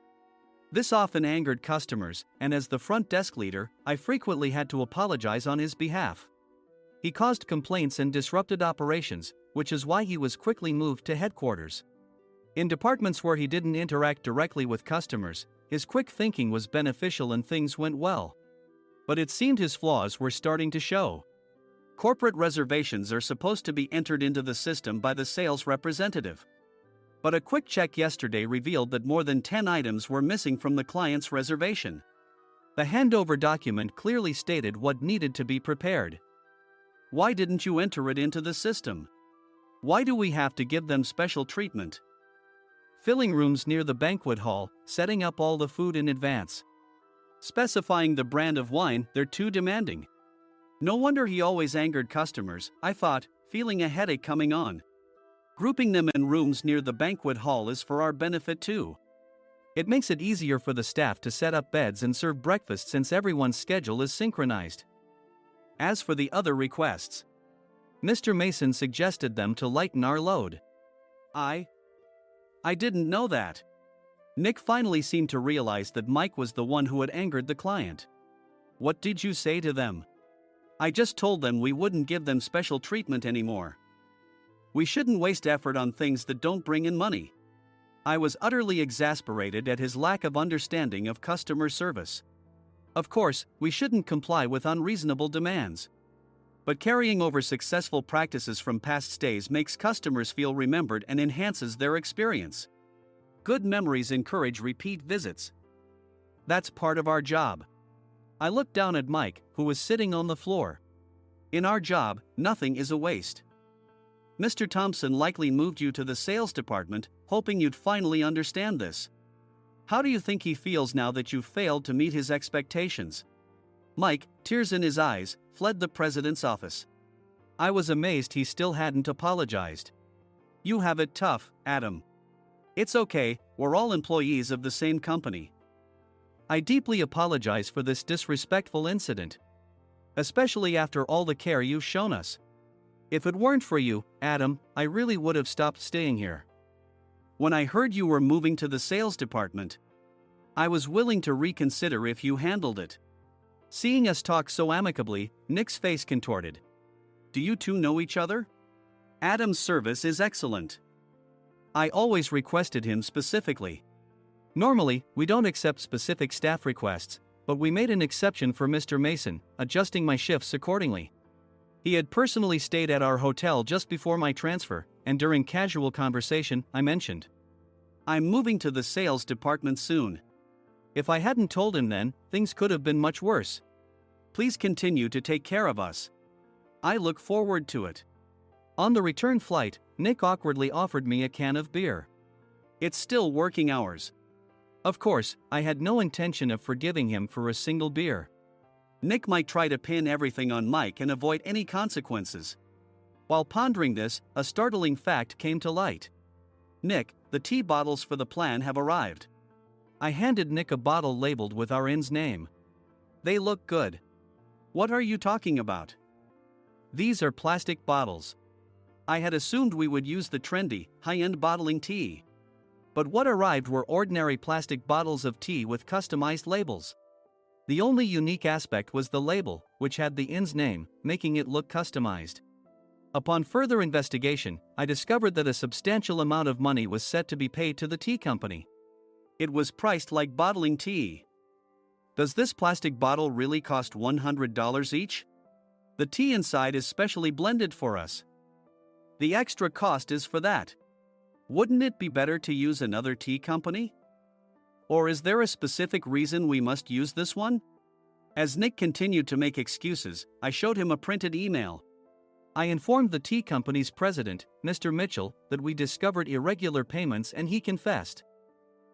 This often angered customers, and as the front desk leader, I frequently had to apologize on his behalf. He caused complaints and disrupted operations, which is why he was quickly moved to headquarters. In departments where he didn't interact directly with customers, his quick thinking was beneficial and things went well. But it seemed his flaws were starting to show. Corporate reservations are supposed to be entered into the system by the sales representative. But a quick check yesterday revealed that more than 10 items were missing from the client's reservation. The handover document clearly stated what needed to be prepared. Why didn't you enter it into the system? Why do we have to give them special treatment? Filling rooms near the banquet hall, setting up all the food in advance. Specifying the brand of wine, they're too demanding. No wonder he always angered customers, I thought, feeling a headache coming on. Grouping them in rooms near the banquet hall is for our benefit too. It makes it easier for the staff to set up beds and serve breakfast since everyone's schedule is synchronized. As for the other requests, Mr. Mason suggested them to lighten our load. I didn't know that. Nick finally seemed to realize that Mike was the one who had angered the client. What did you say to them? I just told them we wouldn't give them special treatment anymore. We shouldn't waste effort on things that don't bring in money. I was utterly exasperated at his lack of understanding of customer service. Of course, we shouldn't comply with unreasonable demands. But carrying over successful practices from past stays makes customers feel remembered and enhances their experience. Good memories encourage repeat visits. That's part of our job. I looked down at Mike, who was sitting on the floor. In our job, nothing is a waste. Mr. Thompson likely moved you to the sales department, hoping you'd finally understand this. How do you think he feels now that you've failed to meet his expectations? Mike, tears in his eyes, fled the president's office. I was amazed he still hadn't apologized. You have it tough, Adam. It's okay, we're all employees of the same company. I deeply apologize for this disrespectful incident. Especially after all the care you've shown us. If it weren't for you, Adam, I really would have stopped staying here. When I heard you were moving to the sales department, I was willing to reconsider if you handled it. Seeing us talk so amicably, Nick's face contorted. Do you two know each other? Adam's service is excellent. I always requested him specifically. Normally, we don't accept specific staff requests, but we made an exception for Mr. Mason, adjusting my shifts accordingly. He had personally stayed at our hotel just before my transfer, and during casual conversation, I mentioned, I'm moving to the sales department soon. If I hadn't told him then, things could have been much worse. Please continue to take care of us. I look forward to it. On the return flight, Nick awkwardly offered me a can of beer. It's still working hours. Of course, I had no intention of forgiving him for a single beer. Nick might try to pin everything on Mike and avoid any consequences. While pondering this, a startling fact came to light. Nick, the tea bottles for the plan have arrived. I handed Nick a bottle labeled with our inn's name. They look good. What are you talking about? These are plastic bottles. I had assumed we would use the trendy, high-end bottling tea. But what arrived were ordinary plastic bottles of tea with customized labels. The only unique aspect was the label, which had the inn's name, making it look customized. Upon further investigation, I discovered that a substantial amount of money was set to be paid to the tea company. It was priced like bottling tea. Does this plastic bottle really cost $100 each? The tea inside is specially blended for us. The extra cost is for that. Wouldn't it be better to use another tea company? Or is there a specific reason we must use this one? As Nick continued to make excuses, I showed him a printed email. I informed the tea company's president, Mr. Mitchell, that we discovered irregular payments and he confessed.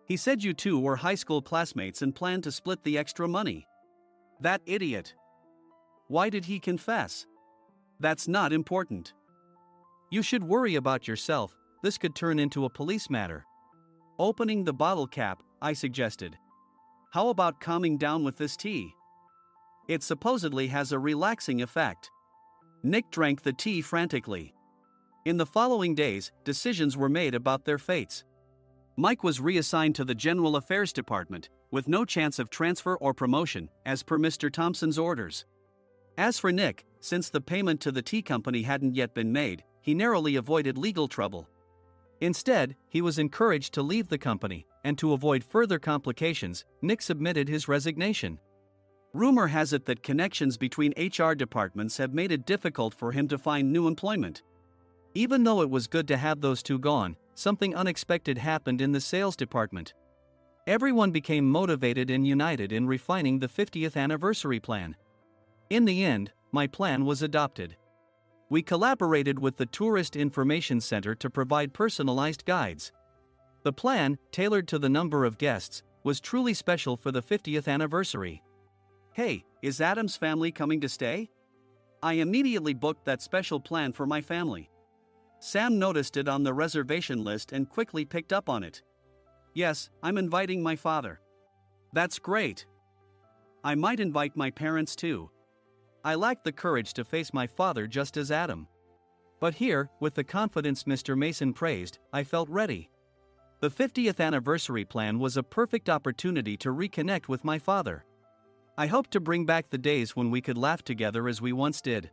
He said you two were high school classmates and planned to split the extra money. That idiot. Why did he confess? That's not important. You should worry about yourself, this could turn into a police matter. Opening the bottle cap, I suggested. How about calming down with this tea? It supposedly has a relaxing effect. Nick drank the tea frantically. In the following days, decisions were made about their fates. Mike was reassigned to the General Affairs Department, with no chance of transfer or promotion, as per Mr. Thompson's orders. As for Nick, since the payment to the tea company hadn't yet been made, he narrowly avoided legal trouble. Instead, he was encouraged to leave the company, and to avoid further complications, Nick submitted his resignation. Rumor has it that connections between HR departments have made it difficult for him to find new employment. Even though it was good to have those two gone, something unexpected happened in the sales department. Everyone became motivated and united in refining the 50th anniversary plan. In the end, my plan was adopted. We collaborated with the Tourist Information Center to provide personalized guides. The plan, tailored to the number of guests, was truly special for the 50th anniversary. Hey, is Adam's family coming to stay? I immediately booked that special plan for my family. Sam noticed it on the reservation list and quickly picked up on it. Yes, I'm inviting my father. That's great. I might invite my parents too. I lacked the courage to face my father just as Adam. But here, with the confidence Mr. Mason praised, I felt ready. The 50th anniversary plan was a perfect opportunity to reconnect with my father. I hope to bring back the days when we could laugh together as we once did.